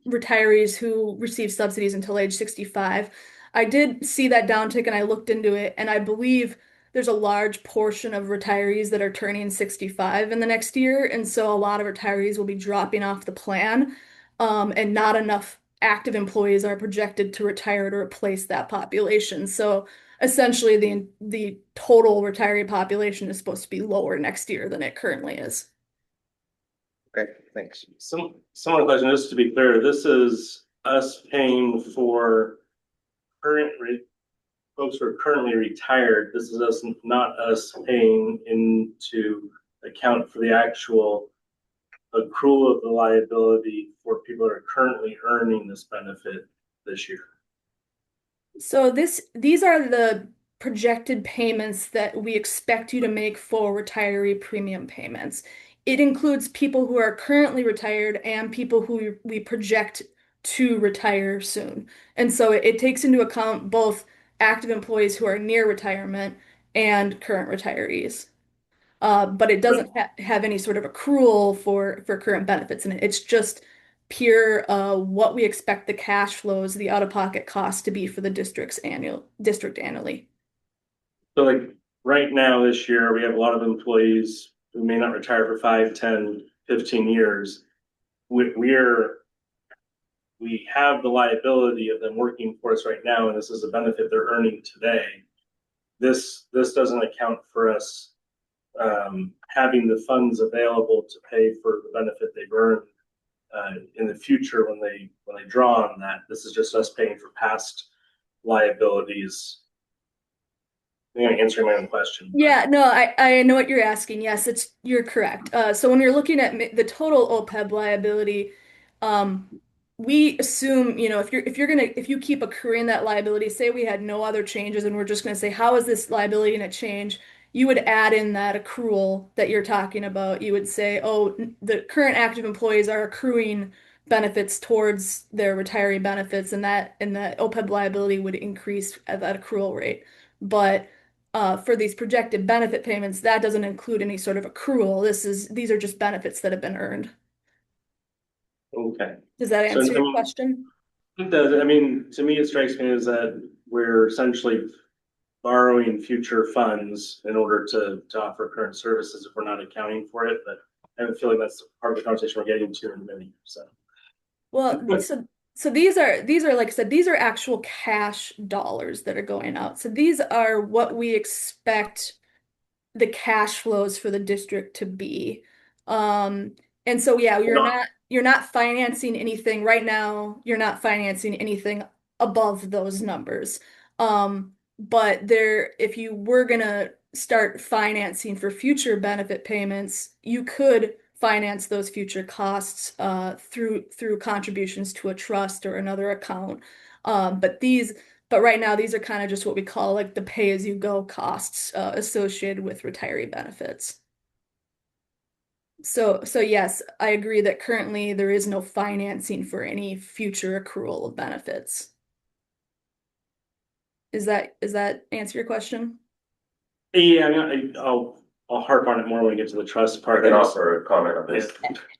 retirees who receive subsidies until age 65. I did see that downtick and I looked into it, and I believe there's a large portion of retirees that are turning 65 in the next year. And so a lot of retirees will be dropping off the plan, and not enough active employees are projected to retire to replace that population. So essentially, the total retiree population is supposed to be lower next year than it currently is. Okay, thanks. Similar question, just to be clear, this is us paying for folks who are currently retired. This is not us paying into account for the actual accrual of the liability for people that are currently earning this benefit this year. So these are the projected payments that we expect you to make for retiree premium payments. It includes people who are currently retired and people who we project to retire soon. And so it takes into account both active employees who are near retirement and current retirees. But it doesn't have any sort of accrual for current benefits in it. It's just pure what we expect the cash flows, the out-of-pocket costs to be for the district annually. So like right now this year, we have a lot of employees who may not retire for 5, 10, 15 years. We have the liability of them working for us right now, and this is a benefit they're earning today. This doesn't account for us having the funds available to pay for the benefit they've earned in the future when they draw on that. This is just us paying for past liabilities. I think I'm answering my own question. Yeah, no, I know what you're asking. Yes, you're correct. So when you're looking at the total OPEB liability, we assume, if you keep accruing that liability, say we had no other changes and we're just gonna say, how is this liability gonna change? You would add in that accrual that you're talking about. You would say, oh, the current active employees are accruing benefits towards their retiree benefits, and the OPEB liability would increase at that accrual rate. But for these projected benefit payments, that doesn't include any sort of accrual. These are just benefits that have been earned. Okay. Does that answer your question? It does. I mean, to me, it strikes me as that we're essentially borrowing future funds in order to offer current services if we're not accounting for it. But I have a feeling that's part of the conversation we're getting to in a minute. So, well, so these are like I said, these are actual cash dollars that are going out. So these are what we expect the cash flows for the district to be. And so yeah, you're not financing anything right now. You're not financing anything above those numbers. But if you were gonna start financing for future benefit payments, you could finance those future costs through contributions to a trust or another account. But right now, these are kind of just what we call like the pay-as-you-go costs associated with retiree benefits. So yes, I agree that currently there is no financing for any future accrual of benefits. Does that answer your question? yeah, I mean, I'll harp on it more when we get to the trust part. I can offer a comment on this.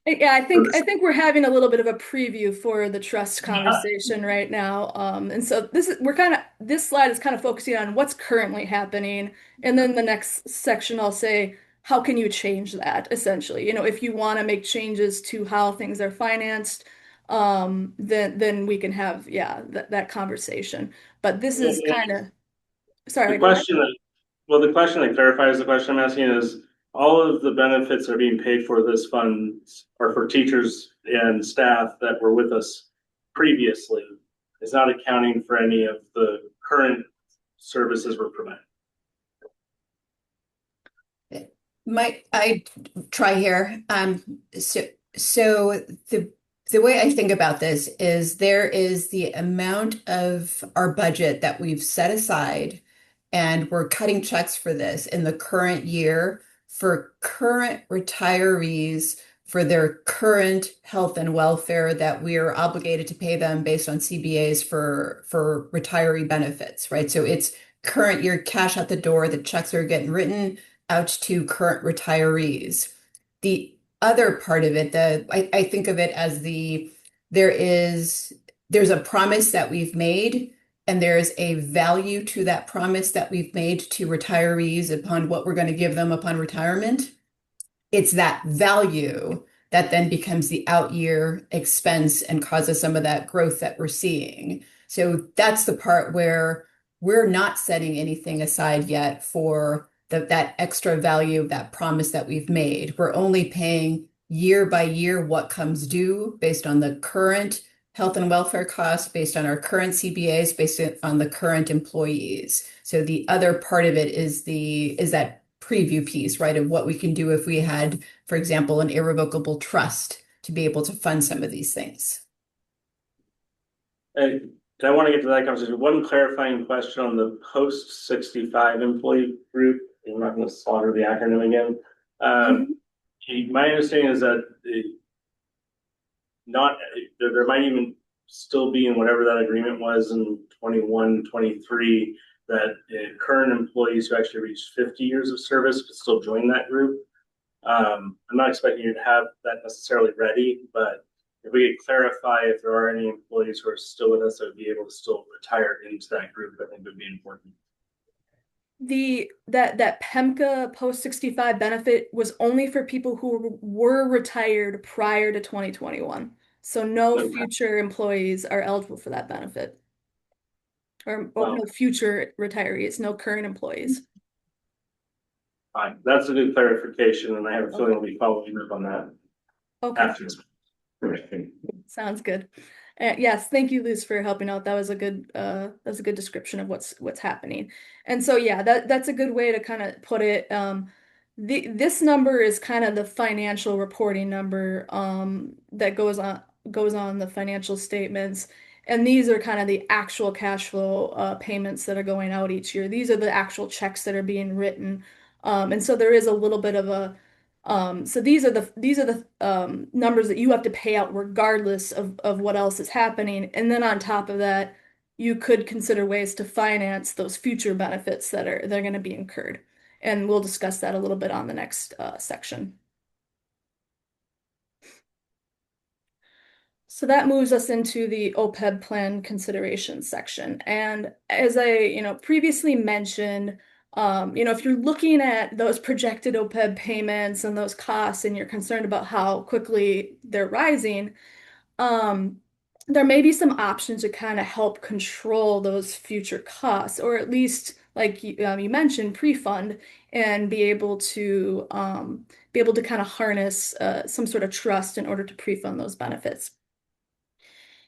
Yeah, I think we're having a little bit of a preview for the trust conversation right now. And so this slide is kind of focusing on what's currently happening. And then the next section I'll say, how can you change that essentially? If you want to make changes to how things are financed, then we can have, that conversation. But this is kind of Sorry, The go ahead. question that, well, the question that clarifies the question I'm asking is, all of the benefits that are being paid for this fund are for teachers and staff that were with us previously. It's not accounting for any of the current services we're providing. I try here. So the way I think about this is there is the amount of our budget that we've set aside, and we're cutting checks for this in the current year for current retirees for their current health and welfare that we are obligated to pay them based on CBAs for retiree benefits, right? So it's current year cash out the door, the checks are getting written out to current retirees. The other part of it, I think of it as there's a promise that we've made, and there's a value to that promise that we've made to retirees upon what we're going to give them upon retirement. It's that value that then becomes the out year expense and causes some of that growth that we're seeing. So that's the part where we're not setting anything aside yet for that extra value, that promise that we've made. We're only paying year by year what comes due based on the current health and welfare costs, based on our current CBAs, based on the current employees. So the other part of it is that preview piece, right, of what we can do if we had, for example, an irrevocable trust to be able to fund some of these things. And I want to get to that conversation. One clarifying question on the post 65 employee group. I'm not going to slaughter the acronym again. My understanding is that there might even still be in whatever that agreement was in 21, 23, that current employees who actually reached 50 years of service could still join that group. I'm not expecting you to have that necessarily ready, but if we could clarify if there are any employees who are still with us that would be able to still retire into that group, I think would be important. That PEMCA post 65 benefit was only for people who were retired prior to 2021. So no future employees are eligible for that benefit. Or no future retirees, no current employees. Fine. That's a good clarification, and I have a feeling we'll be following up on that. Okay. After. Sounds good. Yes, thank you, Liz, for helping out. That was a good description of what's happening. And so yeah, that's a good way to kind of put it. This number is kind of the financial reporting number that goes on the financial statements. And these are kind of the actual cash flow payments that are going out each year. These are the actual checks that are being written. And so there is a little bit of a so these are the numbers that you have to pay out regardless of what else is happening. And then on top of that, you could consider ways to finance those future benefits they're going to be incurred. And we'll discuss that a little bit on the next section. So that moves us into the OPEB plan considerations section. And as I, previously mentioned, if you're looking at those projected OPEB payments and those costs and you're concerned about how quickly they're rising, there may be some options to kind of help control those future costs, or at least, like you mentioned, pre-fund and be able to kind of harness some sort of trust in order to pre-fund those benefits.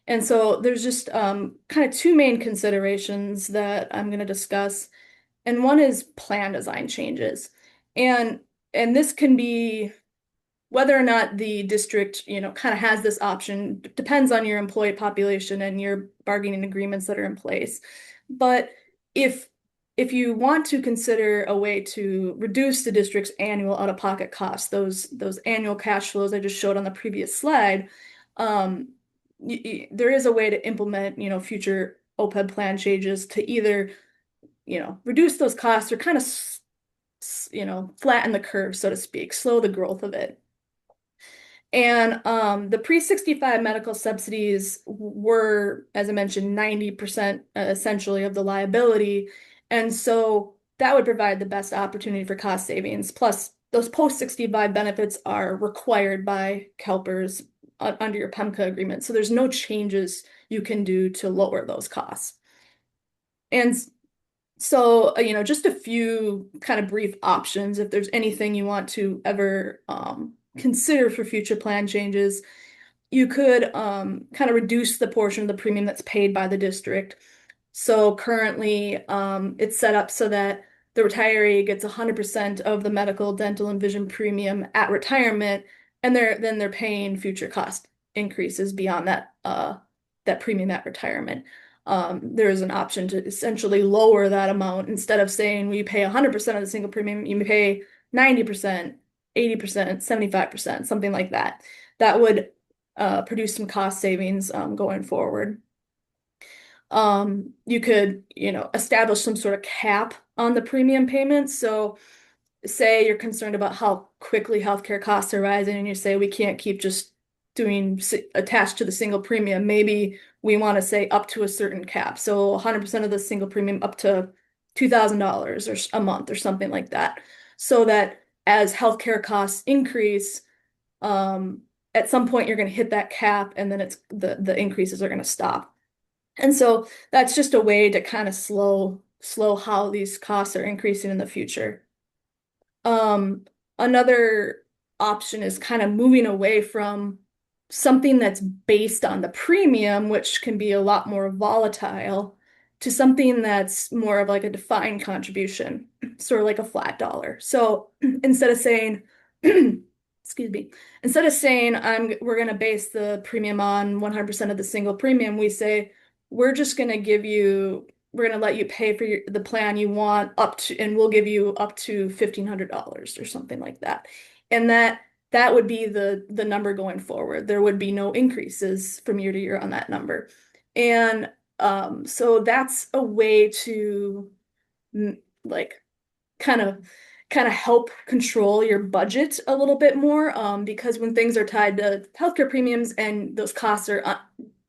And so there's just kind of two main considerations that I'm going to discuss. And one is plan design changes. And this can be whether or not the district, kind of has this option, depends on your employee population and your bargaining agreements that are in place. But if you want to consider a way to reduce the district's annual out-of-pocket costs, those annual cash flows I just showed on the previous slide, there is a way to implement, future OPEB plan changes to either, reduce those costs or kind of, flatten the curve, so to speak, slow the growth of it. And the pre-65 medical subsidies were, as I mentioned, 90% essentially of the liability. And so that would provide the best opportunity for cost savings. Plus, those post-65 benefits are required by CalPERS under your PEMCA agreement. So there's no changes you can do to lower those costs. And So, just a few kind of brief options if there's anything you want to ever consider for future plan changes. You could kind of reduce the portion of the premium that's paid by the district. So currently, it's set up so that the retiree gets 100% of the medical, dental, and vision premium at retirement, and they're paying future cost increases beyond that premium at retirement. There is an option to essentially lower that amount. Instead of saying we pay 100% of the single premium, you may pay 90%, 80%, 75%, something like that. That would produce some cost savings going forward. You could, establish some sort of cap on the premium payments. So say you're concerned about how quickly healthcare costs are rising and you say we can't keep just doing attached to the single premium. Maybe we want to say up to a certain cap. So 100% of the single premium up to $2,000 or a month or something like that. So that as healthcare costs increase, at some point you're going to hit that cap and then the increases are going to stop. And so that's just a way to kind of slow how these costs are increasing in the future. Another option is kind of moving away from something that's based on the premium, which can be a lot more volatile, to something that's more of like a defined contribution, sort of like a flat dollar. So instead of saying, excuse me, instead of saying we're going to base the premium on 100% of the single premium, we say we're going to let you pay for the plan you want up to, and we'll give you up to $1,500 or something like that. And that would be the number going forward. There would be no increases from year to year on that number. And so that's a way to like kind of help control your budget a little bit more, because when things are tied to healthcare premiums and those costs are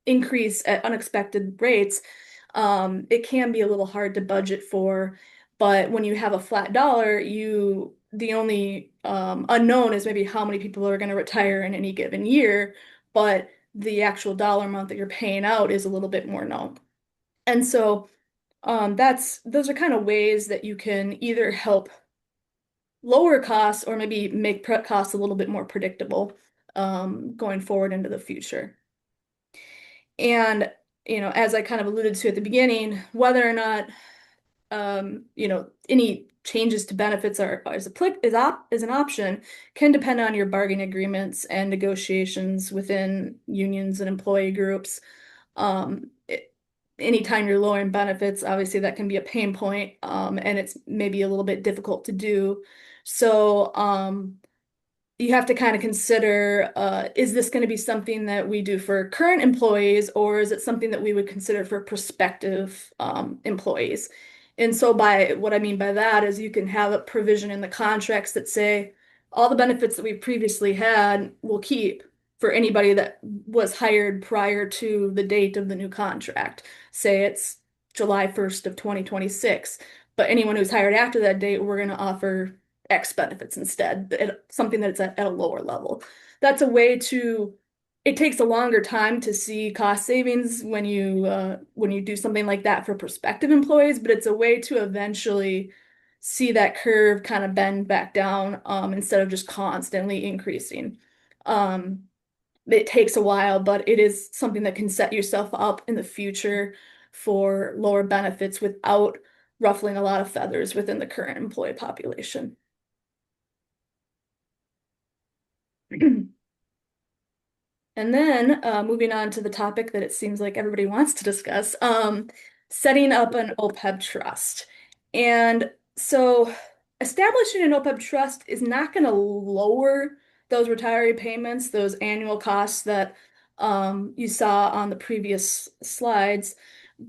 increase at unexpected rates, it can be a little hard to budget for. But when you have a flat dollar, the only unknown is maybe how many people are going to retire in any given year, but the actual dollar amount that you're paying out is a little bit more known. And so those are kind of ways that you can either help lower costs or maybe make costs a little bit more predictable going forward into the future. And, as I kind of alluded to at the beginning, whether or not, any changes to benefits is an option can depend on your bargaining agreements and negotiations within unions and employee groups. Anytime you're lowering benefits, obviously that can be a pain point, and it's maybe a little bit difficult to do. So, you have to kind of consider, is this going to be something that we do for current employees, or is it something that we would consider for prospective employees? And so by what I mean by that is you can have a provision in the contracts that say all the benefits that we previously had will keep for anybody that was hired prior to the date of the new contract. Say it's July 1st of 2026, but anyone who's hired after that date, we're going to offer X benefits instead, something that's at a lower level. That's a way it takes a longer time to see cost savings when you do something like that for prospective employees, but it's a way to eventually see that curve kind of bend back down, instead of just constantly increasing. It takes a while, but it is something that can set yourself up in the future for lower benefits without ruffling a lot of feathers within the current employee population. And then moving on to the topic that it seems like everybody wants to discuss, setting up an OPEB trust. And so establishing an OPEB trust is not going to lower those retiree payments, those annual costs that you saw on the previous slides.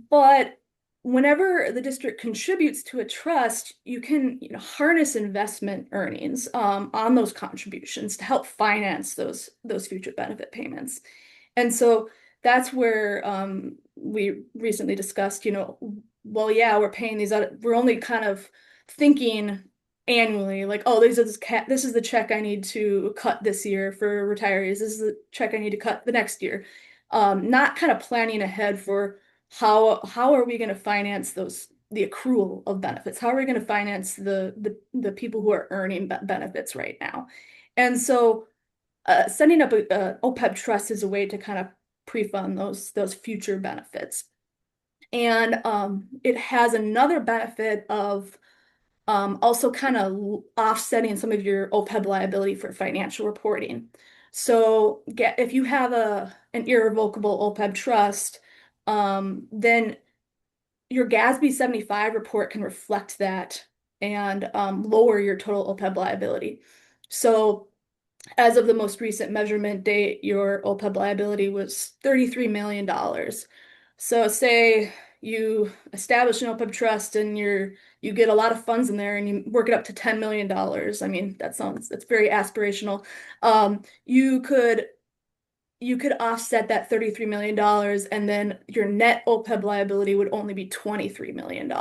But whenever the district contributes to a trust, you can harness investment earnings on those contributions to help finance those future benefit payments. And so that's where we recently discussed, well, yeah, we're paying these out. We're only kind of thinking annually, like, oh, this is the check I need to cut this year for retirees. This is the check I need to cut the next year. Not kind of planning ahead for how are we going to finance the accrual of benefits. How are we going to finance the people who are earning benefits right now? And so setting up a OPEB trust is a way to kind of pre-fund those future benefits. And it has another benefit of also kind of offsetting some of your OPEB liability for financial reporting. So if you have an irrevocable OPEB trust, then your GASB 75 report can reflect that and lower your total OPEB liability. So as of the most recent measurement date, your OPEB liability was $33 million. So say you establish an OPEB trust and you get a lot of funds in there and you work it up to $10 million. I mean, that's very aspirational. You could offset that $33 million and then your net OPEB liability would only be $23 million.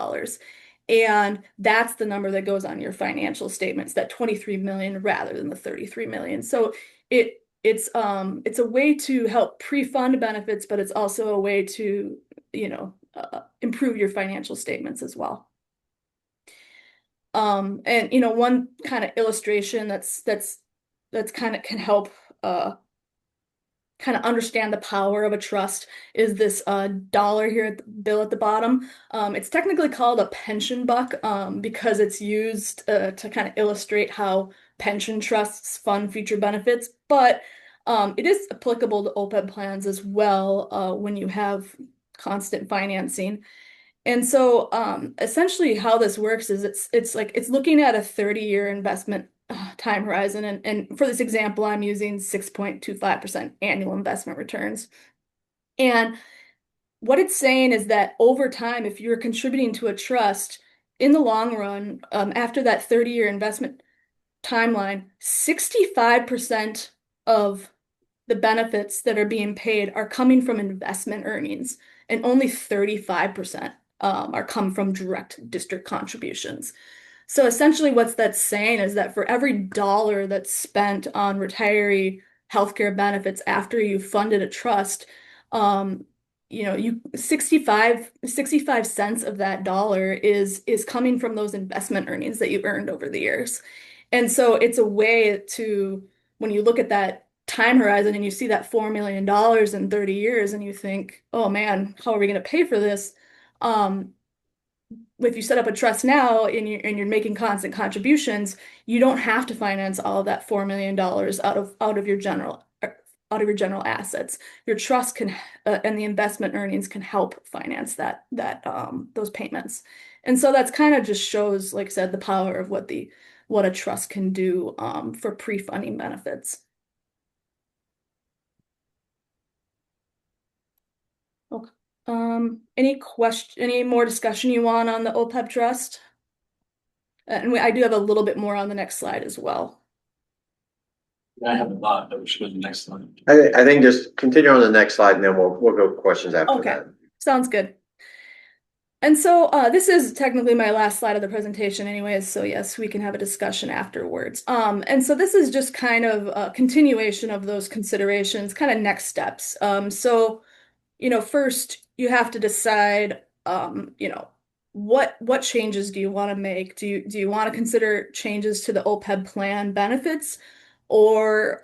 And that's the number that goes on your financial statements, that 23 million rather than the 33 million. So it's a way to help pre-fund benefits, but it's also a way to, improve your financial statements as well. And one kind of illustration that's kind of can help kind of understand the power of a trust is this dollar here at the bill at the bottom. It's technically called a pension buck because it's used to kind of illustrate how pension trusts fund future benefits, but it is applicable to OPEB plans as well when you have constant financing. And so essentially how this works is it's looking at a 30-year investment time horizon. And for this example, I'm using 6.25% annual investment returns. And what it's saying is that over time, if you're contributing to a trust, in the long run, after that 30-year investment timeline, 65% of the benefits that are being paid are coming from investment earnings, and only 35% are come from direct district contributions. So essentially what that's saying is that for every dollar that's spent on retiree healthcare benefits after you funded a trust, you 65 cents of that dollar is coming from those investment earnings that you earned over the years. And so it's a way to, when you look at that time horizon and you see that $4 million in 30 years and you think, oh man, how are we going to pay for this? If you set up a trust now and you're making constant contributions, you don't have to finance all of that $4 million out of your general assets. Your trust can and the investment earnings can help finance those payments. And so that's kind of just shows, like I said, the power of what a trust can do for pre-funding benefits. Okay. Any more discussion you want on the OPEB trust? And I do have a little bit more on the next slide as well. I have a lot, but we should go to the next slide. I think just continue on the next slide and then we'll go questions after Okay. that. Sounds good. And so this is technically my last slide of the presentation anyways, so yes, we can have a discussion afterwards. And so this is just kind of a continuation of those considerations, kind of next steps. So first you have to decide, what changes do you want to make? Do you want to consider changes to the OPEB plan benefits, or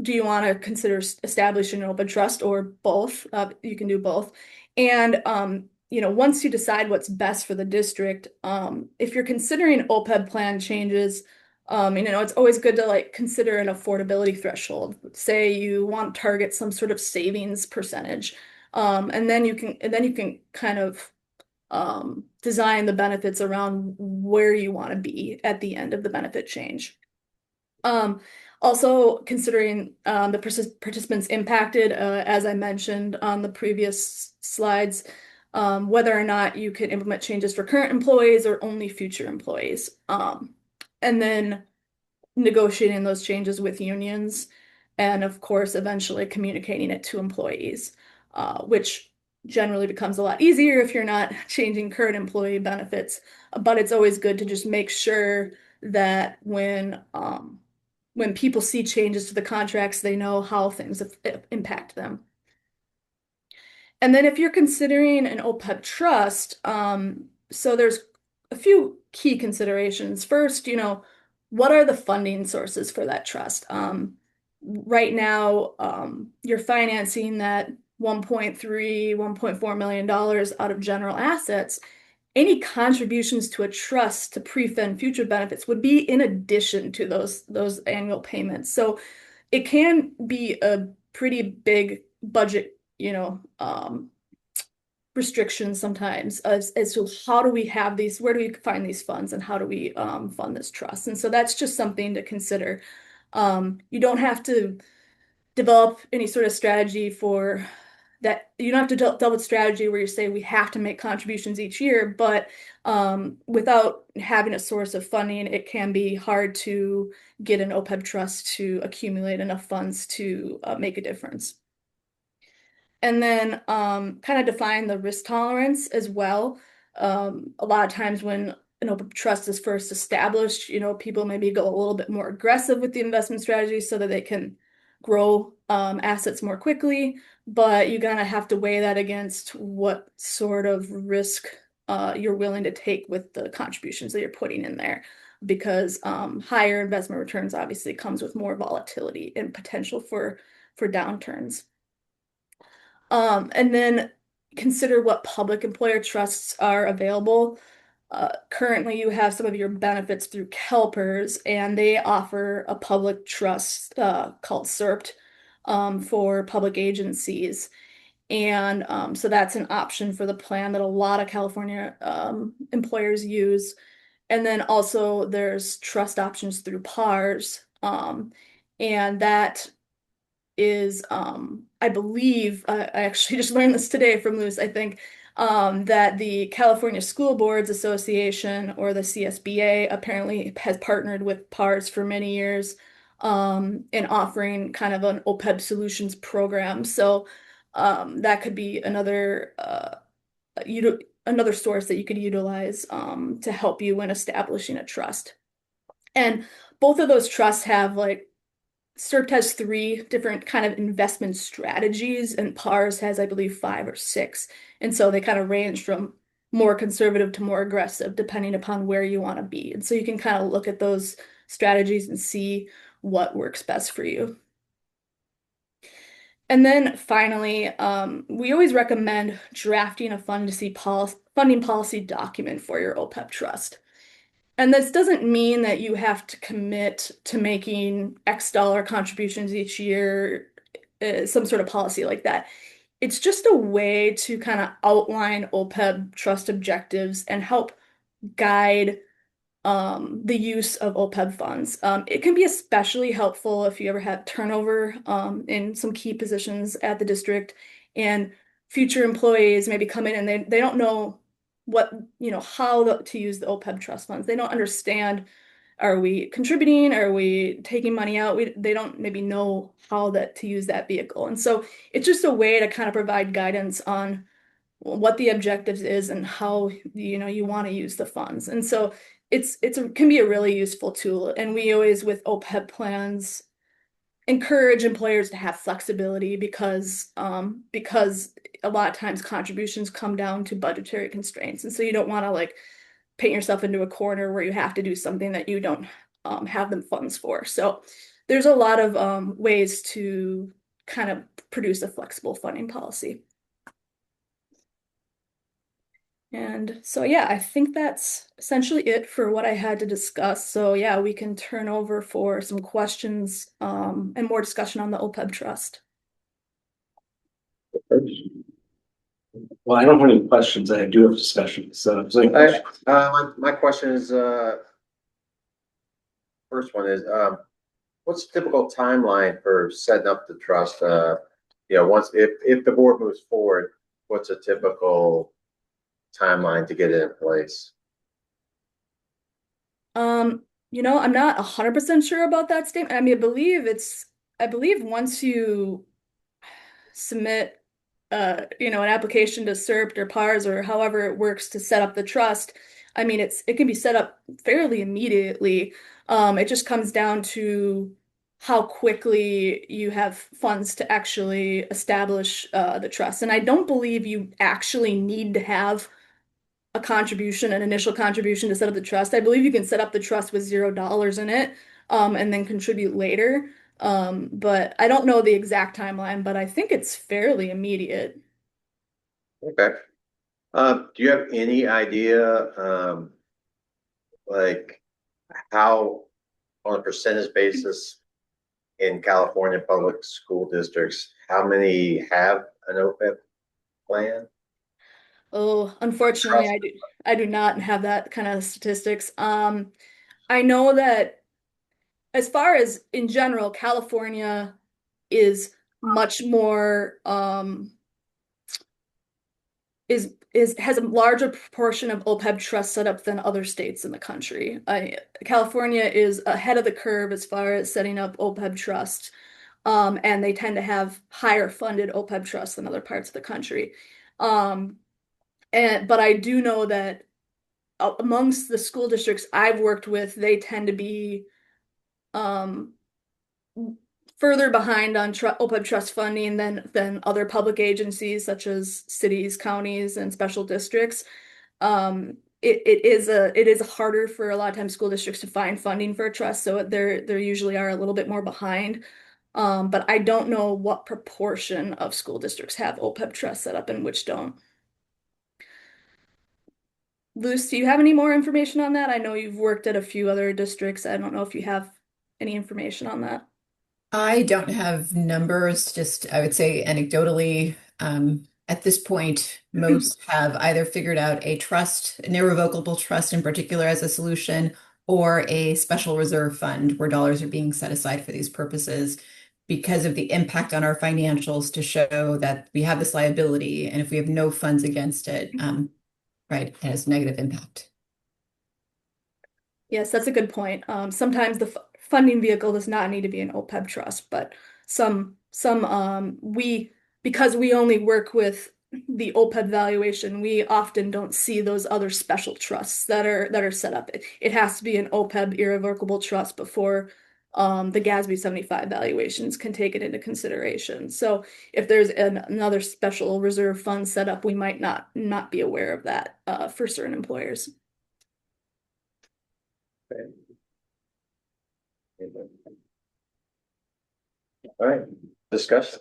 do you want to consider establishing an OPEB trust, or both? You can do both. And once you decide what's best for the district, if you're considering OPEB plan changes, it's always good to consider an affordability threshold. Say you want to target some sort of savings percentage, and then you can kind of design the benefits around where you want to be at the end of the benefit change. Also considering the participants impacted, as I mentioned on the previous slides, whether or not you can implement changes for current employees or only future employees. And then negotiating those changes with unions, and of course, eventually communicating it to employees, which generally becomes a lot easier if you're not changing current employee benefits. But it's always good to just make sure that when people see changes to the contracts, they know how things impact them. And then if you're considering an OPEB trust, so there's a few key considerations. First, what are the funding sources for that trust? Right now, you're financing that 1.3, $1.4 million out of general assets. Any contributions to a trust to pre-fund future benefits would be in addition to those annual payments. So it can be a pretty big budget, restrictions sometimes as to how do we have these, where do we find these funds, and how do we fund this trust? And so that's just something to consider. You don't have to develop any sort of strategy for that. You don't have to develop a strategy where you say we have to make contributions each year, but without having a source of funding, it can be hard to get an OPEB trust to accumulate enough funds to make a difference. And then kind of define the risk tolerance as well. A lot of times when an open trust is first established, people maybe go a little bit more aggressive with the investment strategy so that they can grow assets more quickly. But you're gonna have to weigh that against what sort of risk you're willing to take with the contributions that you're putting in there. Because higher investment returns obviously comes with more volatility and potential for downturns. And then consider what public employer trusts are available. Currently, you have some of your benefits through CalPERS, and they offer a public trust called SERPT for public agencies. And so that's an option for the plan that a lot of California employers use. And then also there's trust options through PARS. And that is I believe I actually just learned this today from Luce, I think, that the California School Boards Association, or the CSBA, apparently has partnered with PARS for many years in offering kind of an OPEB solutions program. So that could be another source that you could utilize to help you when establishing a trust. And both of those trusts have SERPT has 3 different kind of investment strategies, and PARS has, I believe, 5 or 6. And so they kind of range from more conservative to more aggressive, depending upon where you want to be. And so you can kind of look at those strategies and see what works best for you. And then finally, we always recommend drafting a funding policy document for your OPEB trust. And this doesn't mean that you have to commit to making X dollar contributions each year, some sort of policy like that. It's just a way to kind of outline OPEB trust objectives and help guide the use of OPEB funds. It can be especially helpful if you ever had turnover in some key positions at the district, and future employees maybe come in and they don't know how to use the OPEB trust funds. They don't understand, are we contributing? Are we taking money out? They don't maybe know how to use that vehicle. And so it's just a way to kind of provide guidance on what the objectives is and how you want to use the funds. And so can be a really useful tool. And we always, with OPEB plans, encourage employers to have flexibility because a lot of times contributions come down to budgetary constraints. And so you don't want to paint yourself into a corner where you have to do something that you don't have the funds for. So there's a lot of ways to kind of produce a flexible funding policy. And so, yeah, I think that's essentially it for what I had to discuss. So, yeah, we can turn over for some questions and more discussion on the OPEB trust. Well, I don't have any questions. I do have discussion. So, My question is, first one is, what's the typical timeline for setting up the trust? Once if the board moves forward, what's a typical timeline to get it in place? I'm not 100% sure about that statement. I mean, I believe once you submit an application to SERPT or PARS or however it works to set up the trust, I mean, it can be set up fairly immediately. It just comes down to how quickly you have funds to actually establish the trust. And I don't believe you actually need to have a contribution, an initial contribution to set up the trust. I believe you can set up the trust with $0 in it, and then contribute later. But I don't know the exact timeline, but I think it's fairly immediate. Okay. Do you have any idea, like how, on a percentage basis in California public school districts, how many have an OPEB plan? Oh, unfortunately, Trust. I do not have that kind of statistics. I know that as far as in general, California is much more is has a larger proportion of OPEB trusts set up than other states in the country. California is ahead of the curve as far as setting up OPEB trusts, and they tend to have higher funded OPEB trusts than other parts of the country. Um, but I do know that amongst the school districts I've worked with, they tend to be um, further behind on OPEB trust funding than other public agencies such as cities, counties, and special districts. It is harder for a lot of times school districts to find funding for a trust, so they're usually are a little bit more behind. But I don't know what proportion of school districts have OPEB trusts set up and which don't. Luce, do you have any more information on that? I know you've worked at a few other districts. I don't know if you have any information on that. I don't have numbers, just I would say anecdotally, at this point, most have either figured out a trust, an irrevocable trust in particular as a solution, or a special reserve fund where dollars are being set aside for these purposes because of the impact on our financials to show that we have this liability, and if we have no funds against it, right, it has negative impact. Yes, that's a good point. Sometimes the funding vehicle does not need to be an OPEB trust, but we because we only work with the OPEB valuation, we often don't see those other special trusts that are set up. It has to be an OPEB irrevocable trust before the GASB 75 valuations can take it into consideration. So if there's another special reserve fund set up, we might not be aware of that for certain employers. All right, discussion.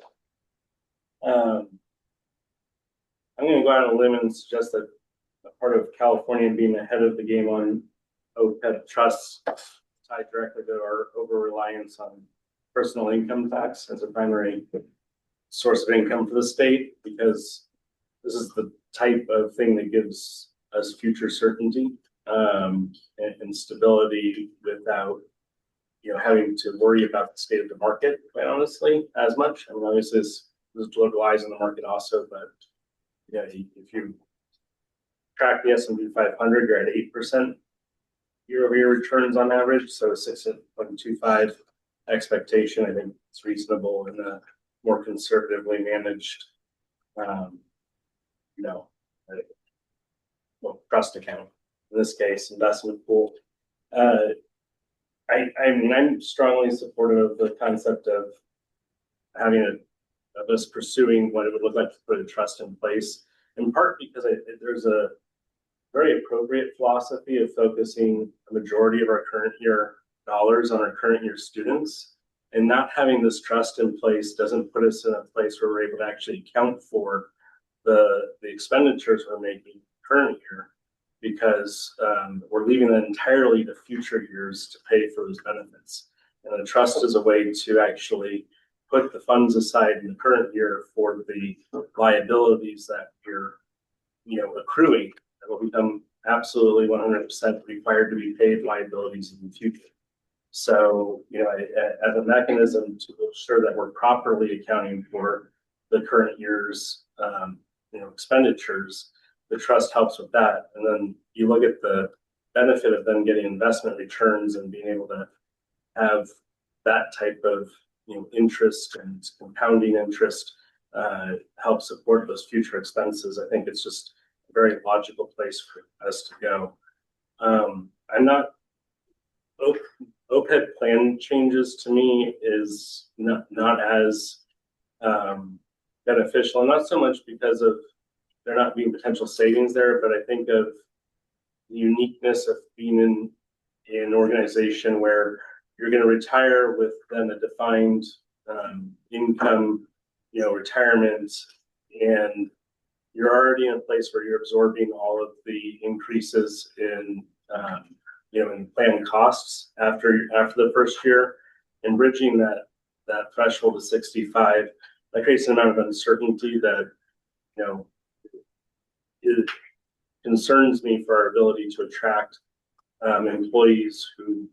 I'm gonna go out on a limb and suggest that a part of California being ahead of the game on OPEB trusts tied directly to our over-reliance on personal income tax as a primary source of income for the state, because this is the type of thing that gives us future certainty and stability without having to worry about the state of the market, quite honestly, as much. I mean, obviously this political eyes on the market also, but yeah, if you track the S&P 500, you're at 8% year-over-year returns on average, so 6.25 expectation. I think it's reasonable in a more conservatively managed, trust account. In this case, investment pool. I mean, I'm strongly supportive of the concept of of us pursuing what it would look like to put a trust in place, in part because there's a very appropriate philosophy of focusing a majority of our current year dollars on our current year students, and not having this trust in place doesn't put us in a place where we're able to actually account for the expenditures we're making current year, because we're leaving that entirely to future years to pay for those benefits. And the trust is a way to actually put the funds aside in the current year for the liabilities that you're accruing that will become absolutely 100% required to be paid liabilities in the future. So, as a mechanism to ensure that we're properly accounting for the current year's expenditures, the trust helps with that. And then you look at the benefit of them getting investment returns and being able to have that type of interest and compounding interest help support those future expenses. I think it's just a very logical place for us to go. I'm not OPEB plan changes to me is not as beneficial, and not so much because of there not being potential savings there, but I think of the uniqueness of being in an organization where you're going to retire with then a defined income, retirement, and you're already in a place where you're absorbing all of the increases in, in plan costs after the first year, and bridging that threshold to 65. That creates an amount of uncertainty that, it concerns me for our ability to attract employees who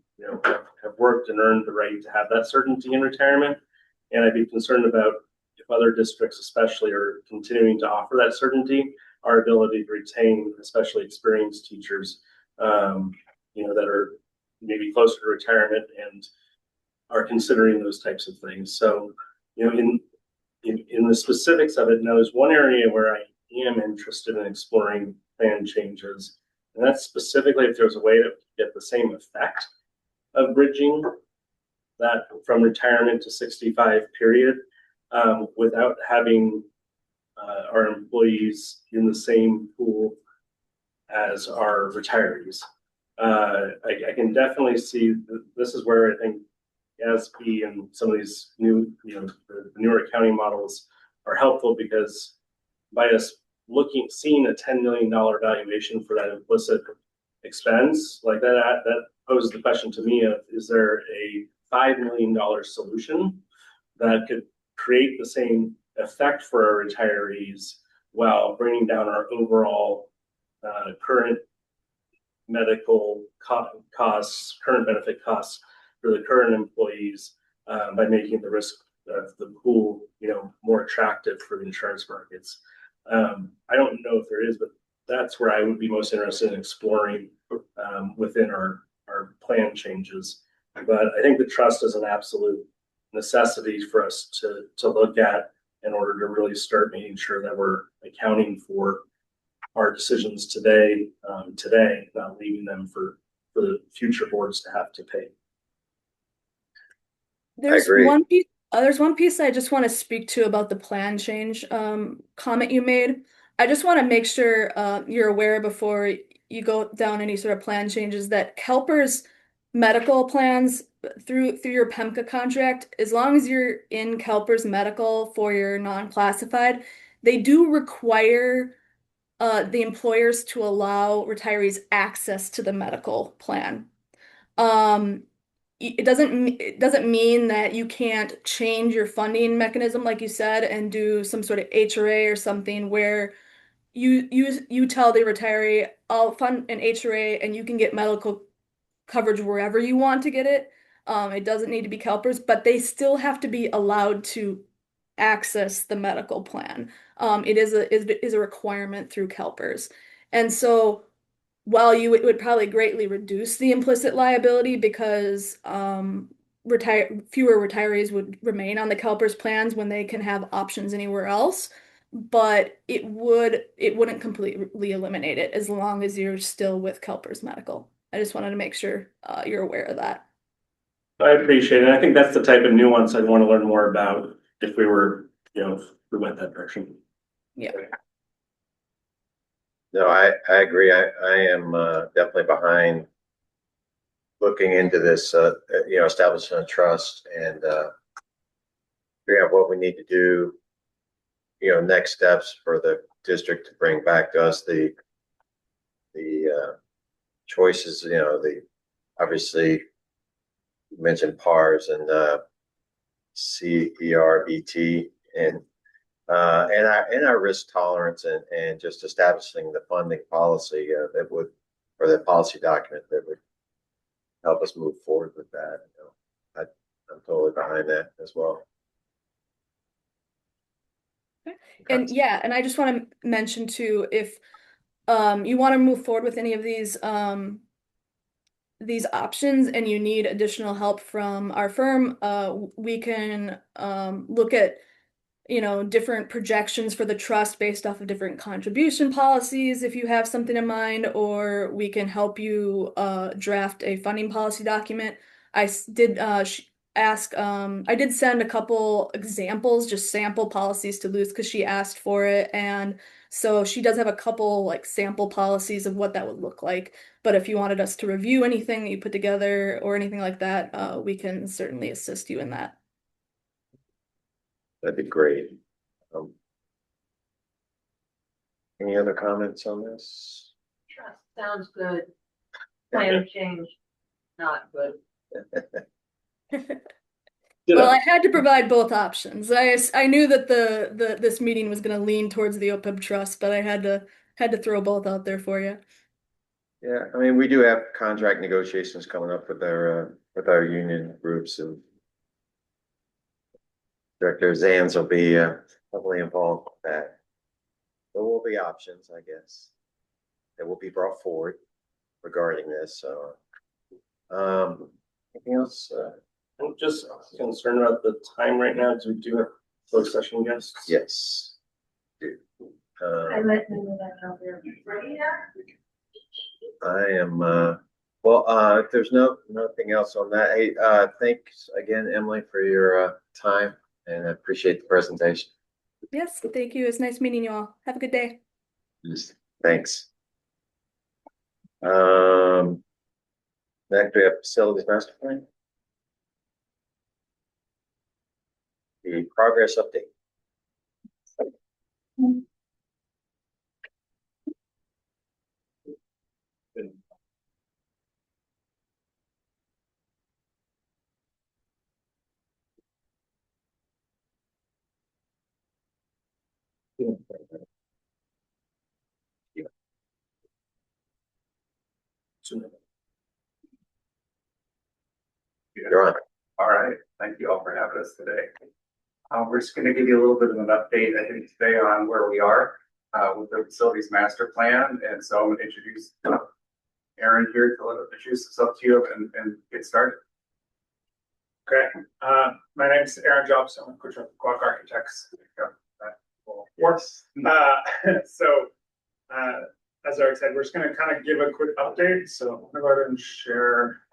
have worked and earned the right to have that certainty in retirement. And I'd be concerned about if other districts especially are continuing to offer that certainty, our ability to retain especially experienced teachers that are maybe closer to retirement and are considering those types of things. So in the specifics of it, now there's one area where I am interested in exploring plan changes, and that's specifically if there's a way to get the same effect of bridging that from retirement to 65 period without having our employees in the same pool as our retirees. I can definitely see this is where I think ASB and some of these new, the newer accounting models are helpful, because by us seeing a $10 million valuation for that implicit expense, like that poses the question to me of, is there a $5 million solution that could create the same effect for our retirees while bringing down our overall current medical costs, current benefit costs for the current employees by making the risk of the pool, more attractive for the insurance markets. I don't know if there is, but that's where I would be most interested in exploring within our plan changes. But I think the trust is an absolute necessity for us to look at in order to really start making sure that we're accounting for our decisions today, not leaving them for the future boards to have to pay. There's agree. there's one piece I just want to speak to about the plan change comment you made. I just want to make sure you're aware before you go down any sort of plan changes that CalPERS medical plans through your PEMCA contract, as long as you're in CalPERS medical for your non-classified, they do require the employers to allow retirees access to the medical plan. It doesn't mean that you can't change your funding mechanism, like you said, and do some sort of HRA or something where you tell the retiree, I'll fund an HRA and you can get medical coverage wherever you want to get it. It doesn't need to be CalPERS, but they still have to be allowed to access the medical plan. It is a requirement through CalPERS. And so while it would probably greatly reduce the implicit liability because fewer retirees would remain on the CalPERS plans when they can have options anywhere else, but it wouldn't completely eliminate it as long as you're still with CalPERS Medical. I just wanted to make sure you're aware of that. I appreciate it. I think that's the type of nuance I'd want to learn more about if we were, if we went that direction. Yeah. No, I agree. I am definitely behind looking into this, establishing a trust and figuring out what we need to do, next steps for the district to bring back to us the choices, obviously you mentioned PARS and CERBT and our risk tolerance and just establishing the funding policy that would, or the policy document that would help us move forward with that. I'm totally behind that as well. And yeah, and I just want to mention too, if you want to move forward with any of these options and you need additional help from our firm, we can look at different projections for the trust based off of different contribution policies if you have something in mind, or we can help you draft a funding policy document. I did ask, I did send a couple examples, just sample policies to Luz because she asked for it. And so she does have a couple like sample policies of what that would look like. But if you wanted us to review anything that you put together or anything like that, we can certainly assist you in that. That'd be great. Any other comments on this? Trust sounds good. Plan change, not good. Well, I had to provide both options. I knew that this meeting was going to lean towards the OPEB trust, but I had to throw both out there for you. Yeah, I mean, we do have contract negotiations coming up with our union groups, and Director Zans will be heavily involved with that. There will be options, I guess, that will be brought forward regarding this. So, anything else? I'm just concerned about the time right now because we do have closed session guests. Yes. I let them know that out there. Ready now? I am, well, if there's nothing else on that, hey, thanks again, Emily, for your time, and I appreciate the presentation. Yes, thank you. It's nice meeting you all. Have a good day. Thanks. Next we have facilities master plan. The progress update. You're on. All right, thank you all for having us today. We're just going to give you a little bit of an update, I think, today on where we are with the facilities master plan. And so I'm going to introduce Aaron here to introduce himself to you and get started. Okay, my name is Aaron Jobs. I'm with Quack Architects. Yes. As Eric said, we're just going to kind of give a quick update. So I'm going to go ahead and share.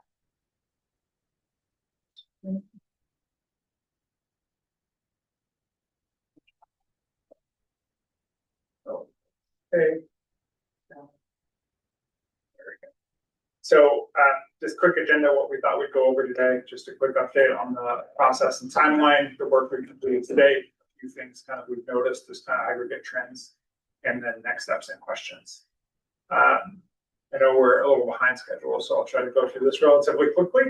Okay. So just quick agenda, what we thought we'd go over today, just a quick update on the process and timeline, the work we completed today, a few things kind of we've noticed, just kind of aggregate trends, and then next steps and questions. I know we're a little behind schedule, so I'll try to go through this relatively quickly,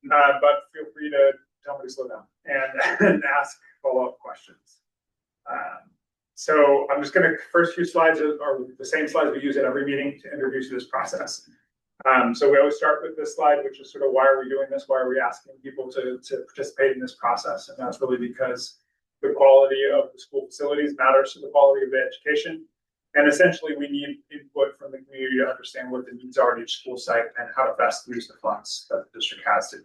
but feel free to tell me to slow down and ask follow-up questions. So I'm just going to, first few slides are the same slides we use at every meeting to introduce this process. So we always start with this slide, which is sort of why are we doing this? Why are we asking people to participate in this process? And that's really because the quality of the school facilities matters to the quality of the education. And essentially we need input from the community to understand what the needs are at each school site and how to best use the funds that the district has to.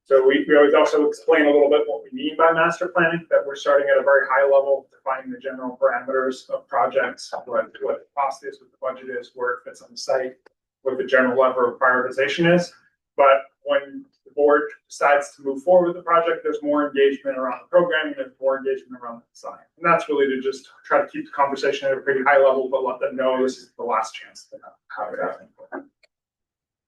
So we always also explain a little bit what we mean by master planning, that we're starting at a very high level, defining the general parameters of projects, what the cost is, what the budget is, where it fits on the site, what the general level of prioritization is. But when the board decides to move forward with the project, there's more engagement around the programming, there's more engagement around the design. And that's really to just try to keep the conversation at a pretty high level, but let them know this is the last chance to have it happen.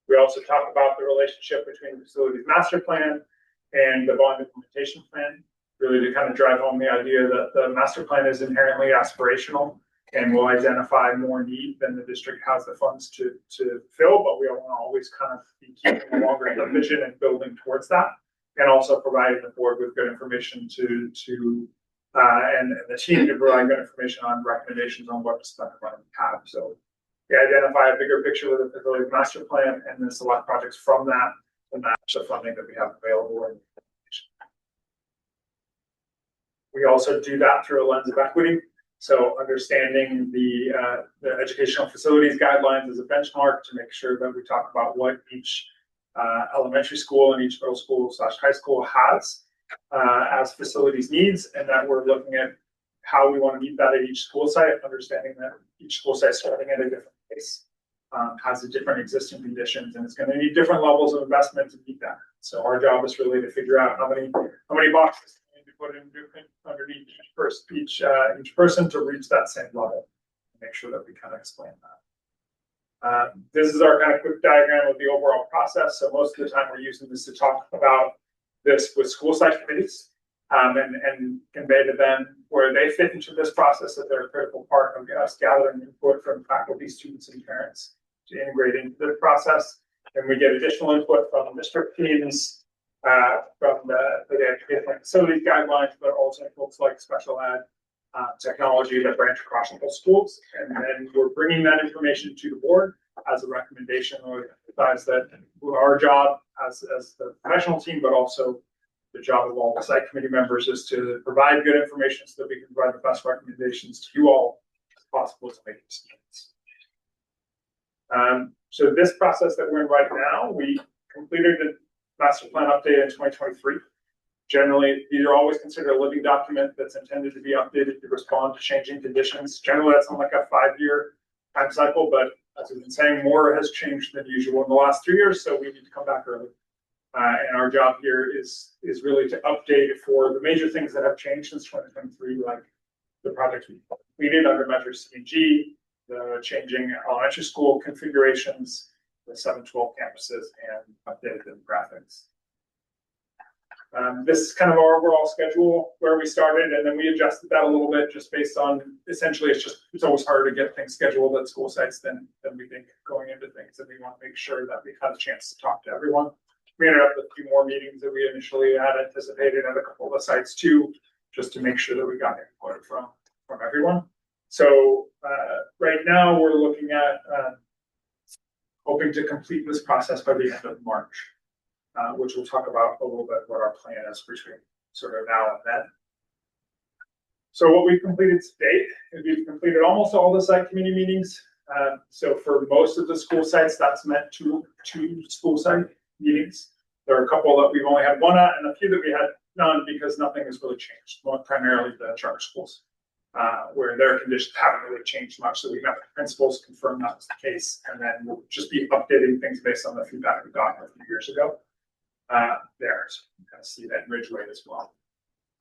We also talk about the relationship between the facilities master plan and the bond implementation plan, really to kind of drive home the idea that the master plan is inherently aspirational and will identify more need than the district has the funds to fill, but we want to always kind of be keeping a longer term vision and building towards that, and also providing the board with good information and the team to provide good information on recommendations on what to spend the money have. So we identify a bigger picture with the facilities master plan and then select projects from that to match the funding that we have available. We also do that through a lens of equity. So understanding the educational facilities guidelines as a benchmark to make sure that we talk about what each elementary school and each middle school / high school has as facilities needs, and that we're looking at how we want to meet that at each school site, understanding that each school site is starting at a different pace, has a different existing conditions, and it's going to need different levels of investment to meet that. So our job is really to figure out how many boxes we need to put in underneath each person to reach that same level. Make sure that we kind of explain that. This is our kind of quick diagram of the overall process. So most of the time we're using this to talk about this with school site committees and convey to them where they fit into this process, that they're a critical part of us gathering input from faculty, students, and parents to integrate into the process. And we get additional input from district teams, from the educational facilities guidelines, but also folks like special ed, technology that branch across all schools. And then we're bringing that information to the board as a recommendation, or emphasize that our job as the professional team, but also the job of all the site committee members, is to provide good information so that we can provide the best recommendations to you all as possible to make decisions. So this process that we're in right now, we completed the master plan update in 2023. Generally, these are always considered a living document that's intended to be updated to respond to changing conditions. Generally, that's on like a 5-year time cycle, but as we've been saying, more has changed than usual in the last 3 years, so we need to come back early. And our job here is really to update for the major things that have changed since 2023, like the projects we completed under Measure C and G, the changing elementary school configurations, the 7-12 campuses, and updated demographics. This is kind of our overall schedule where we started, and then we adjusted that a little bit just based on, essentially, it's always harder to get things scheduled at school sites than we think going into things, and we want to make sure that we had a chance to talk to everyone. We ended up with a few more meetings that we initially had anticipated at a couple of the sites too, just to make sure that we got input from everyone. So right now we're looking at hoping to complete this process by the end of March, which we'll talk about a little bit what our plan is between sort of now and then. So what we've completed to date is we've completed almost all the site committee meetings. So for most of the school sites, that's meant two school site meetings. There are a couple that we've only had one at, and a few that we had none because nothing has really changed, primarily the charter schools, where their conditions haven't really changed much. So we met with principals, confirmed that was the case, and then we'll just be updating things based on the feedback we got a few years ago. There, so you can kind of see that in Ridgeway as well.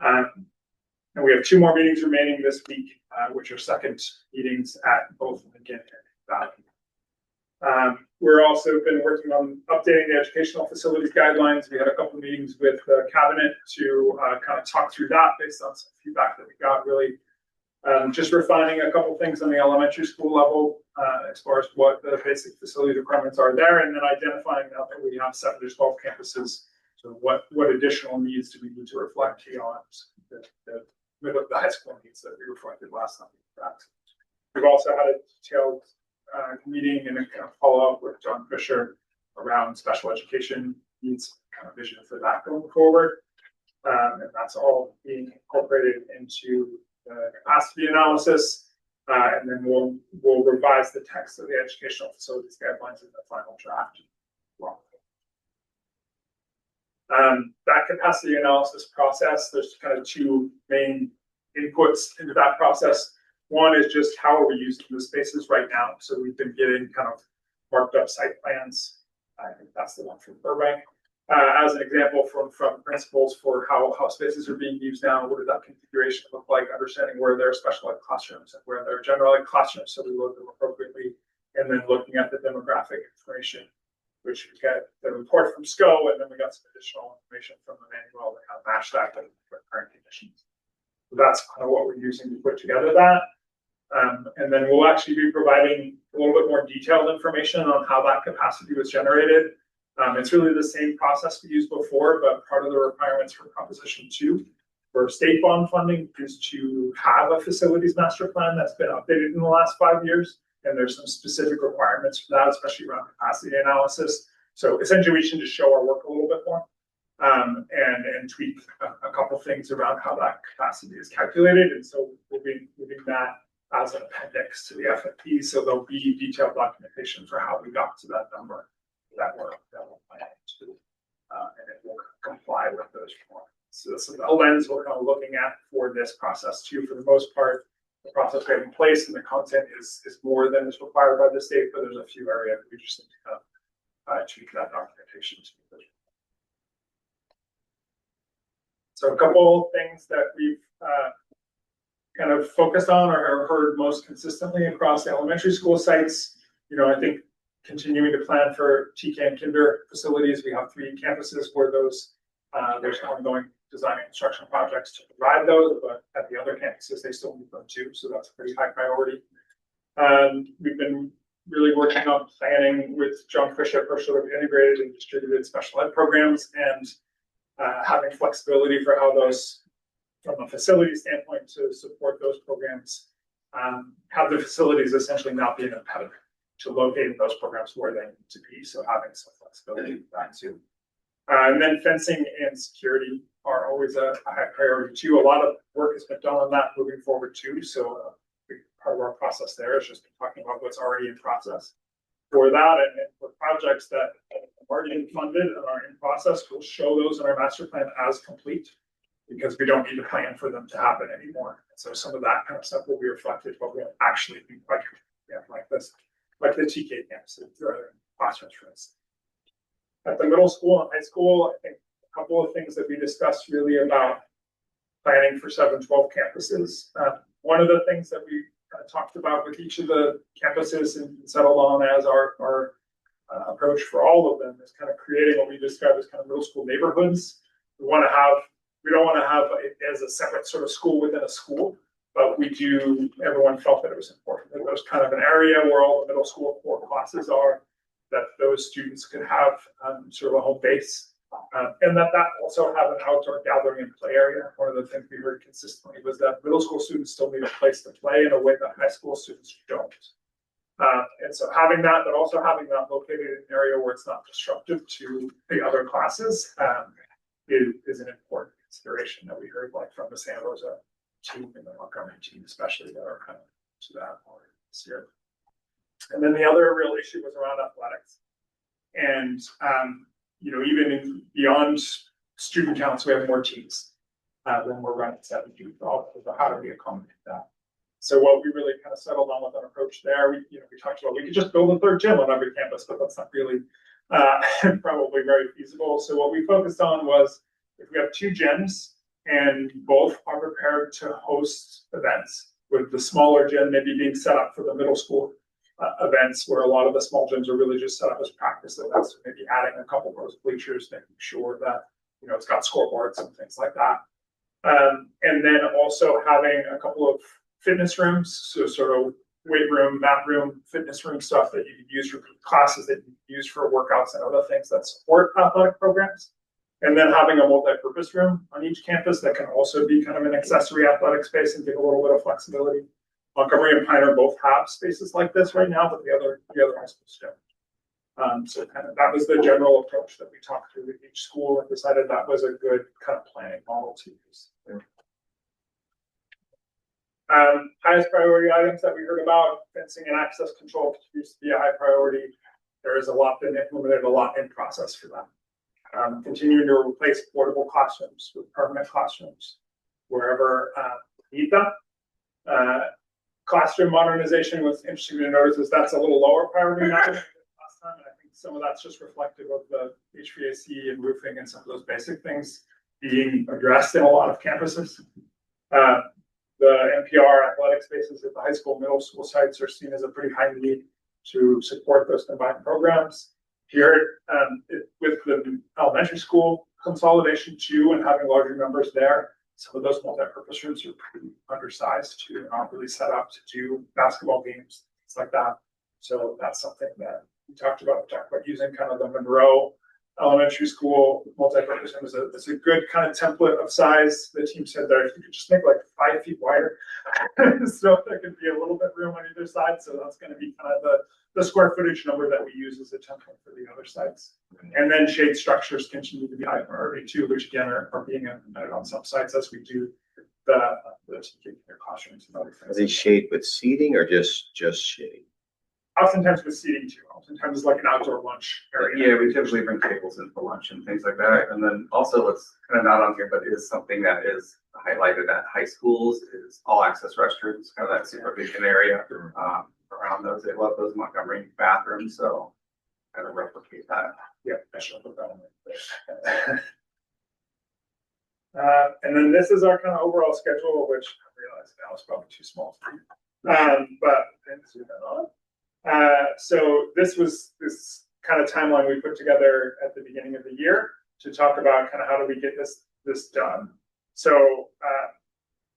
And we have 2 more meetings remaining this week, which are second meetings at both Lincoln and Valley. We're also been working on updating the educational facilities guidelines. We had a couple of meetings with the cabinet to kind of talk through that based on some feedback that we got, really just refining a couple things on the elementary school level as far as what the basic facility requirements are there, and then identifying now that we have 7-12 campuses, so what additional needs do we need to reflect beyond the middle of the high school needs that we reflected last time. We've also had a detailed meeting and a kind of follow-up with John Fisher around special education needs, kind of vision for that going forward. And that's all being incorporated into the capacity analysis. And then we'll revise the text of the educational facilities guidelines in the final draft. Well, that capacity analysis process, there's kind of 2 main inputs into that process. One is just how are we using the spaces right now? So we've been getting kind of marked up site plans. I think that's the one from Burbank. As an example from principals for how spaces are being used now. What does that configuration look like? Understanding where there are special ed classrooms and where there are general ed classrooms, so we load them appropriately. And then looking at the demographic information, which we get the report from SCO, and then we got some additional information from the manual that kind of match that with current conditions. So that's kind of what we're using to put together that. And then we'll actually be providing a little bit more detailed information on how that capacity was generated. It's really the same process we used before, but part of the requirements for Proposition 2 for state bond funding is to have a facilities master plan that's been updated in the last 5 years. And there's some specific requirements for that, especially around capacity analysis. So essentially, we should just show our work a little bit more and tweak a couple things around how that capacity is calculated. And so we'll be moving that as an appendix to the FFP. So there'll be detailed documentation for how we got to that number that we're planning to, and it will comply with those requirements. So this is a lens we're kind of looking at for this process too. For the most part, the process we have in place and the content is more than is required by the state, but there's a few areas we just need to kind of tweak that documentation. So a couple of things that we've kind of focused on or heard most consistently across the elementary school sites. I think continuing to plan for TK and kinder facilities. We have 3 campuses where there's ongoing design and construction projects to provide those, but at the other campuses, they still need them too. So that's a pretty high priority. We've been really working on planning with John Frischip for sort of integrated and distributed special ed programs and having flexibility for how those, from a facility standpoint, to support those programs, have the facilities essentially not be an impediment to locating those programs where they need to be. So having some flexibility with that too. And then fencing and security are always a high priority too. A lot of work has been done on that moving forward too. So part of our process there is just talking about what's already in process. For that and for projects that have already been funded and are in process, we'll show those in our master plan as complete because we don't need to plan for them to happen anymore. So some of that kind of stuff will be reflected, but we'll actually be quite like this, like the TK campuses or classrooms, for instance. At the middle school and high school, I think a couple of things that we discussed really about planning for 7-12 campuses. One of the things that we talked about with each of the campuses and settled on as our approach for all of them is kind of creating what we describe as kind of middle school neighborhoods. We don't want to have it as a separate sort of school within a school, but everyone felt that it was important that there was kind of an area where all the middle school core classes are, that those students could have sort of a home base, and that also have an outdoor gathering and play area. One of the things we heard consistently was that middle school students still need a place to play in a way that high school students don't. And so having that, but also having that located in an area where it's not disruptive to the other classes is an important consideration that we heard like from the Santa Rosa team and the Montgomery team, especially that are kind of to that part this year. And then the other real issue was around athletics. And, even beyond student counts, we have more teams when we're running 17. So how do we accommodate that? So what we really kind of settled on with an approach there, we talked about we could just build a 3rd gym on every campus, but that's not really probably very feasible. So what we focused on was if we have 2 gyms and both are prepared to host events, with the smaller gym maybe being set up for the middle school events where a lot of the small gyms are really just set up as practice events, maybe adding a couple of those bleachers, making sure that it's got scoreboards and things like that. And then also having a couple of fitness rooms, so sort of weight room, mat room, fitness room stuff that you can use for classes, that you can use for workouts and other things that support athletic programs. And then having a multi-purpose room on each campus that can also be kind of an accessory athletic space and give a little bit of flexibility. Montgomery and Pioneer both have spaces like this right now, but the other high schools don't. So kind of that was the general approach that we talked through with each school and decided that was a good kind of planning model to use. Highest priority items that we heard about, fencing and access control continues to be a high priority. There is a lot been implemented, a lot in process for that. Continuing to replace portable classrooms with permanent classrooms wherever we need them. Classroom modernization was interesting to notice is that's a little lower priority now than last time. And I think some of that's just reflective of the HVAC and roofing and some of those basic things being addressed in a lot of campuses. The NPR athletic spaces at the high school, middle school sites are seen as a pretty high need to support those combined programs. Here, with the elementary school consolidation too, and having larger numbers there, some of those multi-purpose rooms are pretty undersized too, not really set up to do basketball games, things like that. So that's something that we talked about. We talked about using kind of the Monroe Elementary School multi-purpose room is a good kind of template of size. The team said that if you could just make like 5 feet wider, so there could be a little bit room on either side. So that's going to be kind of the square footage number that we use as a template for the other sites. And then shade structures continue to be high priority too, which again are being implemented on some sites as we do the classrooms and other things. Are they shade with seating or just shade? Oftentimes with seating too. Oftentimes it's like an outdoor lunch area. Yeah, we typically bring tables in for lunch and things like that. And then also what's kind of not on here, but is something that is highlighted at high schools is all access restrooms, kind of that supervision area around those. They love those Montgomery bathrooms, so kind of replicate that. Yeah, I should put that on there. And then this is our kind of overall schedule, which I realize now is probably too small. But let's zoom in on. So this was this kind of timeline we put together at the beginning of the year to talk about kind of how do we get this done. So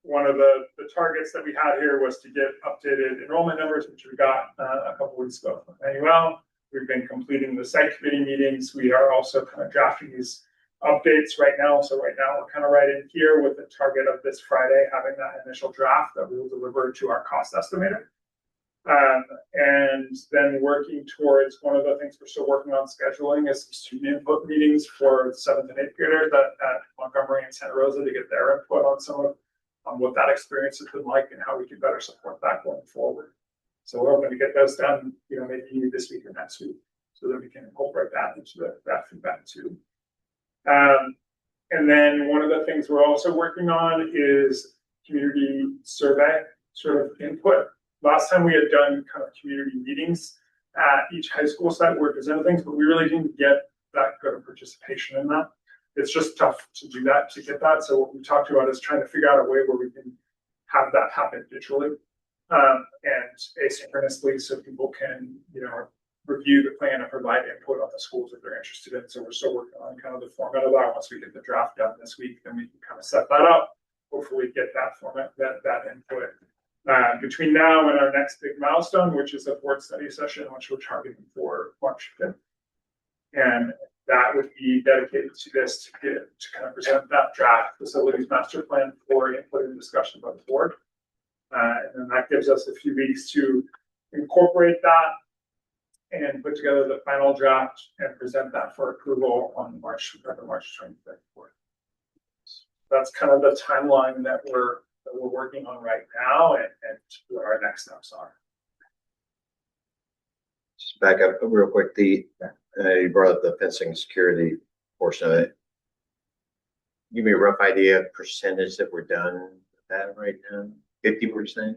one of the targets that we had here was to get updated enrollment numbers, which we got a couple weeks ago from Manuel. We've been completing the site committee meetings. We are also kind of drafting these updates right now. So right now we're kind of right in here with the target of this Friday, having that initial draft that we will deliver to our cost estimator. And then working towards one of the things we're still working on scheduling is some student input meetings for the 7th and 8th graders at Montgomery and Santa Rosa to get their input on some of what that experience has been like and how we can better support that going forward. So we're hoping to get those done, maybe this week or next week, so that we can incorporate that into that feedback too. And then one of the things we're also working on is community survey sort of input. Last time we had done kind of community meetings at each high school site where presented things, but we really didn't get that good of participation in that. It's just tough to do that, to get that. So what we talked about is trying to figure out a way where we can have that happen digitally and asynchronously, so people can, review the plan and provide input on the schools that they're interested in. So we're still working on kind of the format of that. Once we get the draft done this week, then we can kind of set that up. Hopefully get that format, that input. Between now and our next big milestone, which is a board study session, which we're targeting for March 5th. And that would be dedicated to this to kind of present that draft facilities master plan for input and discussion by the board. And then that gives us a few weeks to incorporate that and put together the final draft and present that for approval on March 25th. That's kind of the timeline that we're working on right now, and what our next steps are. Just back up real quick. You brought up the fencing security portion of it. Give me a rough idea of percentage that we're done with that right now. 50%?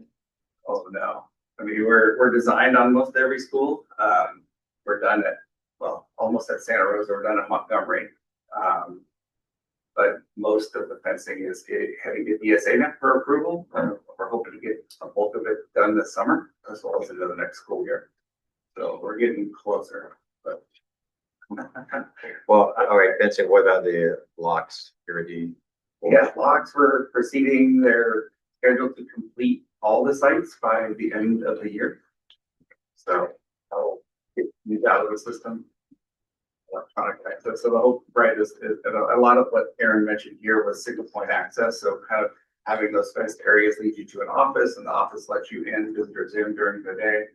Oh no. I mean, we're designed on most every school. We're done at, almost at Santa Rosa. We're done at Montgomery. But most of the fencing is heading to DSA for approval. We're hoping to get a bulk of it done this summer, as well as into the next school year. So we're getting closer. But well, all right, fencing. What about the locks security? Yeah, locks were proceeding. They're scheduled to complete all the sites by the end of the year. So I'll get these out of the system. Electronic access. So the hope, right, is a lot of what Aaron mentioned here was single point access. So kind of having those fenced areas lead you to an office, and the office lets you in, visitors in during the day.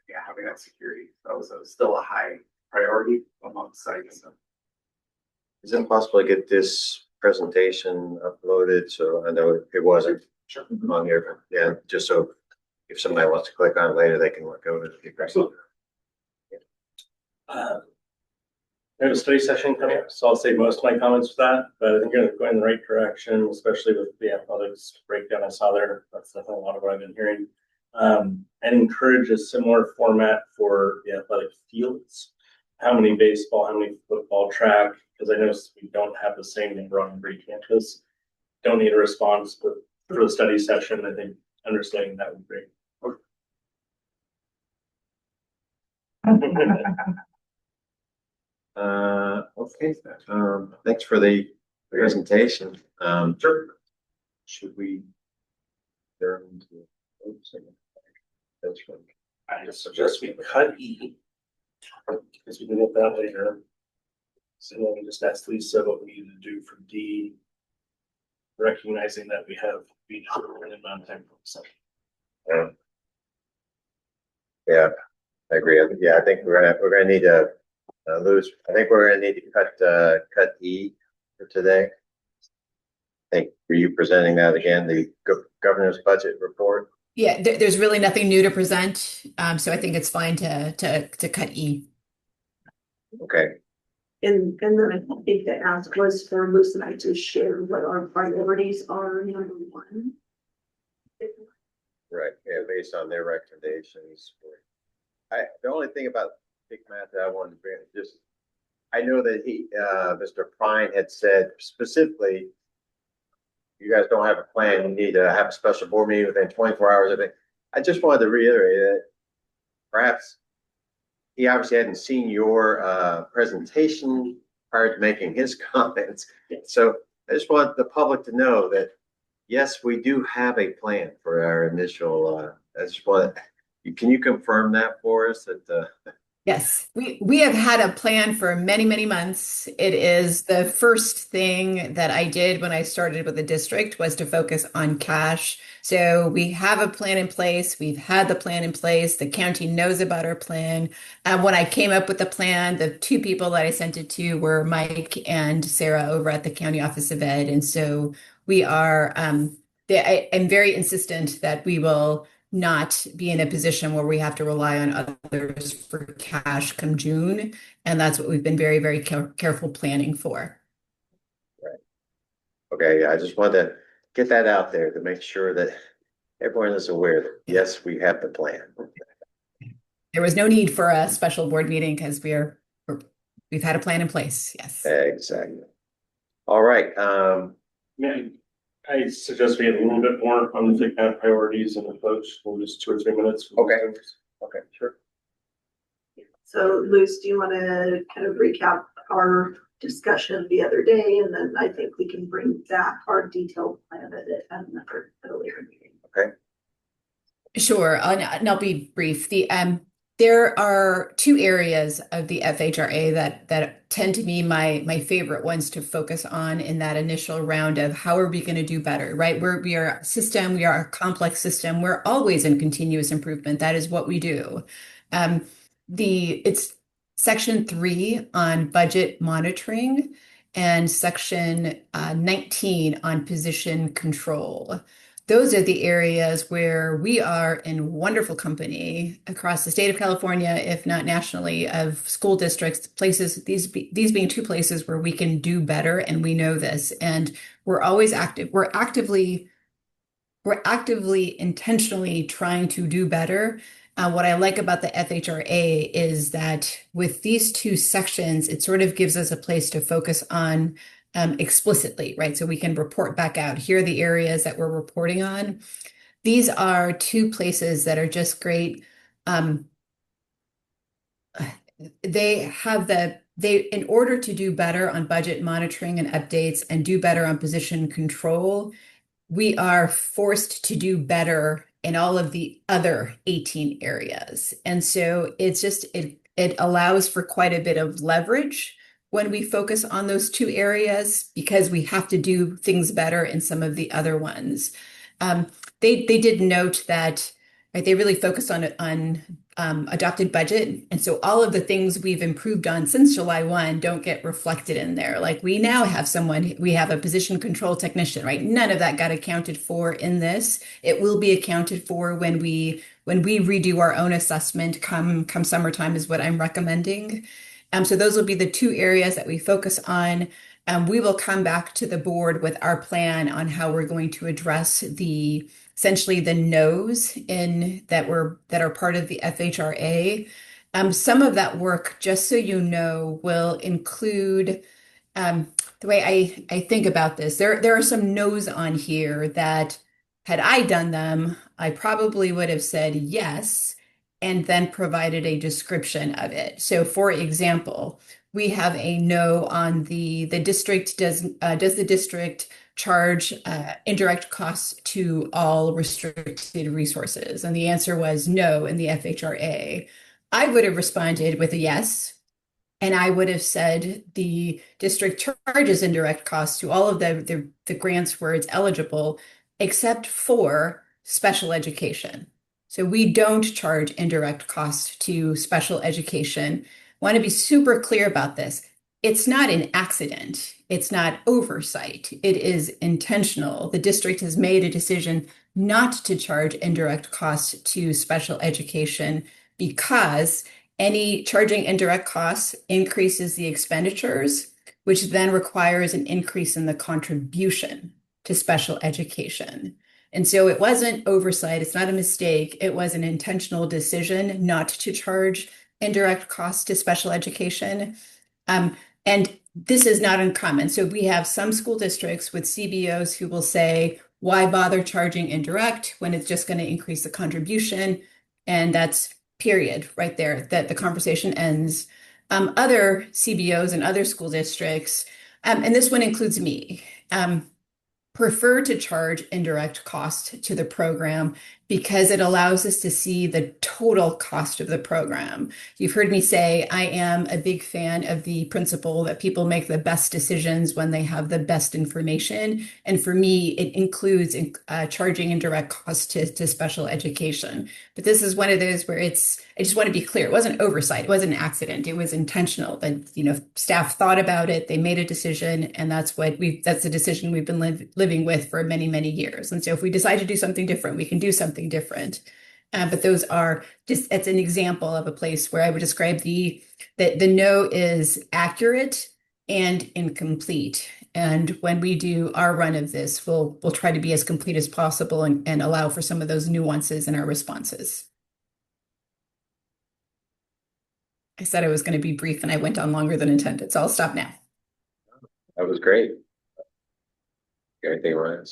Yeah, having that security. That was still a high priority among sites. So. Is it possible to get this presentation uploaded? So I know it wasn't on here, but yeah, just so if somebody wants to click on it later, they can look over it. Absolutely. We have a study session coming up, so I'll save most of my comments for that, but I think you're going in the right direction, especially with the athletics breakdown I saw there. That's definitely a lot of what I've been hearing. And encourage a similar format for the athletic fields. How many baseball, how many football, track, because I noticed we don't have the same number on every campus. Don't need a response, but for the study session, I think understanding that would be great. Okay. Thanks for the presentation. Sure. Should we turn to I just suggest we cut E because we can get that later. So then we just ask Lisa what we need to do for D, recognizing that we have beach an amount of time for the second. Yeah, I agree. Yeah, I think we're gonna need to lose. I think we're gonna need to cut E for today. I think were you presenting that again, the governor's budget report? Yeah, there's really nothing new to present, so I think it's fine to cut E. Okay. And then I think the ask was for Luce and I to share what our priorities are, number one. Right, yeah, based on their recommendations. The only thing about big math that I wanted to bring, just I know that Mr. Pine had said specifically, you guys don't have a plan, you need to have a special board meeting within 24 hours of it. I just wanted to reiterate that perhaps he obviously hadn't seen your presentation prior to making his comments. So I just want the public to know that, yes, we do have a plan for our initial, I just want, can you confirm that for us that, Yes, we have had a plan for many, many months. It is the first thing that I did when I started with the district was to focus on cash. So we have a plan in place. We've had the plan in place. The county knows about our plan. When I came up with the plan, the two people that I sent it to were Mike and Sarah over at the County Office of Ed. And so we are, I'm very insistent that we will not be in a position where we have to rely on others for cash come June. And that's what we've been very, very careful planning for. okay, I just wanted to get that out there to make sure that everyone is aware that, yes, we have the plan. There was no need for a special board meeting because we've had a plan in place. Yes. Exactly. All right. Man, I suggest we get a little bit more on the kind of priorities and approach for just 2 or 3 minutes. Okay. Okay, sure. So Luce, do you want to kind of recap our discussion the other day? And then I think we can bring back our detailed plan at another earlier meeting. Okay. Sure, and I'll be brief. There are two areas of the FHRA that tend to be my favorite ones to focus on in that initial round of how are we going to do better, right? We are a system, we are a complex system. We're always in continuous improvement. That is what we do. It's section 3 on budget monitoring and section 19 on position control. Those are the areas where we are in wonderful company across the state of California, if not nationally, of school districts, places, these being two places where we can do better, and we know this. And we're always active. We're actively intentionally trying to do better. What I like about the FHRA is that with these two sections, it sort of gives us a place to focus on explicitly, right? So we can report back out. Here are the areas that we're reporting on. These are two places that are just great. In order to do better on budget monitoring and updates and do better on position control, we are forced to do better in all of the other 18 areas. And so it allows for quite a bit of leverage when we focus on those two areas because we have to do things better in some of the other ones. They did note that, right, they really focused on adopted budget. And so all of the things we've improved on since July 1 don't get reflected in there. Like we now have we have a position control technician, right? None of that got accounted for in this. It will be accounted for when we redo our own assessment come summertime is what I'm recommending. So those will be the two areas that we focus on. We will come back to the board with our plan on how we're going to address essentially the no's that are part of the FHRA. Some of that work, just so you know, will include the way I think about this. There are some no's on here that had I done them, I probably would have said yes and then provided a description of it. So for example, we have a no on the district does the district charge indirect costs to all restricted resources? And the answer was no in the FHRA. I would have responded with a yes. And I would have said the district charges indirect costs to all of the grants where it's eligible, except for special education. So we don't charge indirect costs to special education. Want to be super clear about this. It's not an accident. It's not oversight. It is intentional. The district has made a decision not to charge indirect costs to special education because any charging indirect costs increases the expenditures, which then requires an increase in the contribution to special education. And so it wasn't oversight. It's not a mistake. It was an intentional decision not to charge indirect costs to special education. And this is not uncommon. So we have some school districts with CBOs who will say, why bother charging indirect when it's just going to increase the contribution? And that's period right there, that the conversation ends. Other CBOs and other school districts, and this one includes me, prefer to charge indirect cost to the program because it allows us to see the total cost of the program. You've heard me say I am a big fan of the principle that people make the best decisions when they have the best information. And for me, it includes charging indirect costs to special education. But this is one of those where I just want to be clear. It wasn't oversight. It wasn't an accident. It was intentional that, staff thought about it. They made a decision, and that's a decision we've been living with for many, many years. And so if we decide to do something different, we can do something different. But those are it's an example of a place where I would describe the no is accurate and incomplete. And when we do our run of this, we'll try to be as complete as possible and allow for some of those nuances in our responses. I said I was going to be brief and I went on longer than intended, so I'll stop now. That was great. Anything around?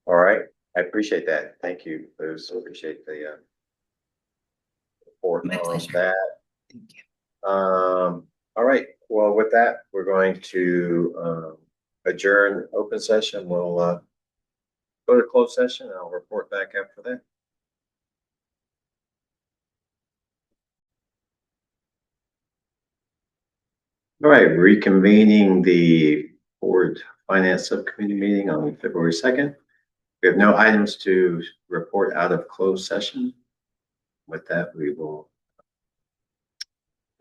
All right, I appreciate that. Thank you. Liz. Appreciate the report My on pleasure. that. Thank you. All right. Well, with that, we're going to adjourn open session. We'll go to closed session and I'll report back after that. All right, reconvening the Board Finance Subcommittee meeting on February 2nd. We have no items to report out of closed session. With that, we will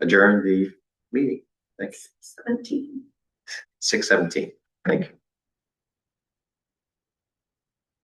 adjourn the meeting. Thanks. 6:17. Thank you.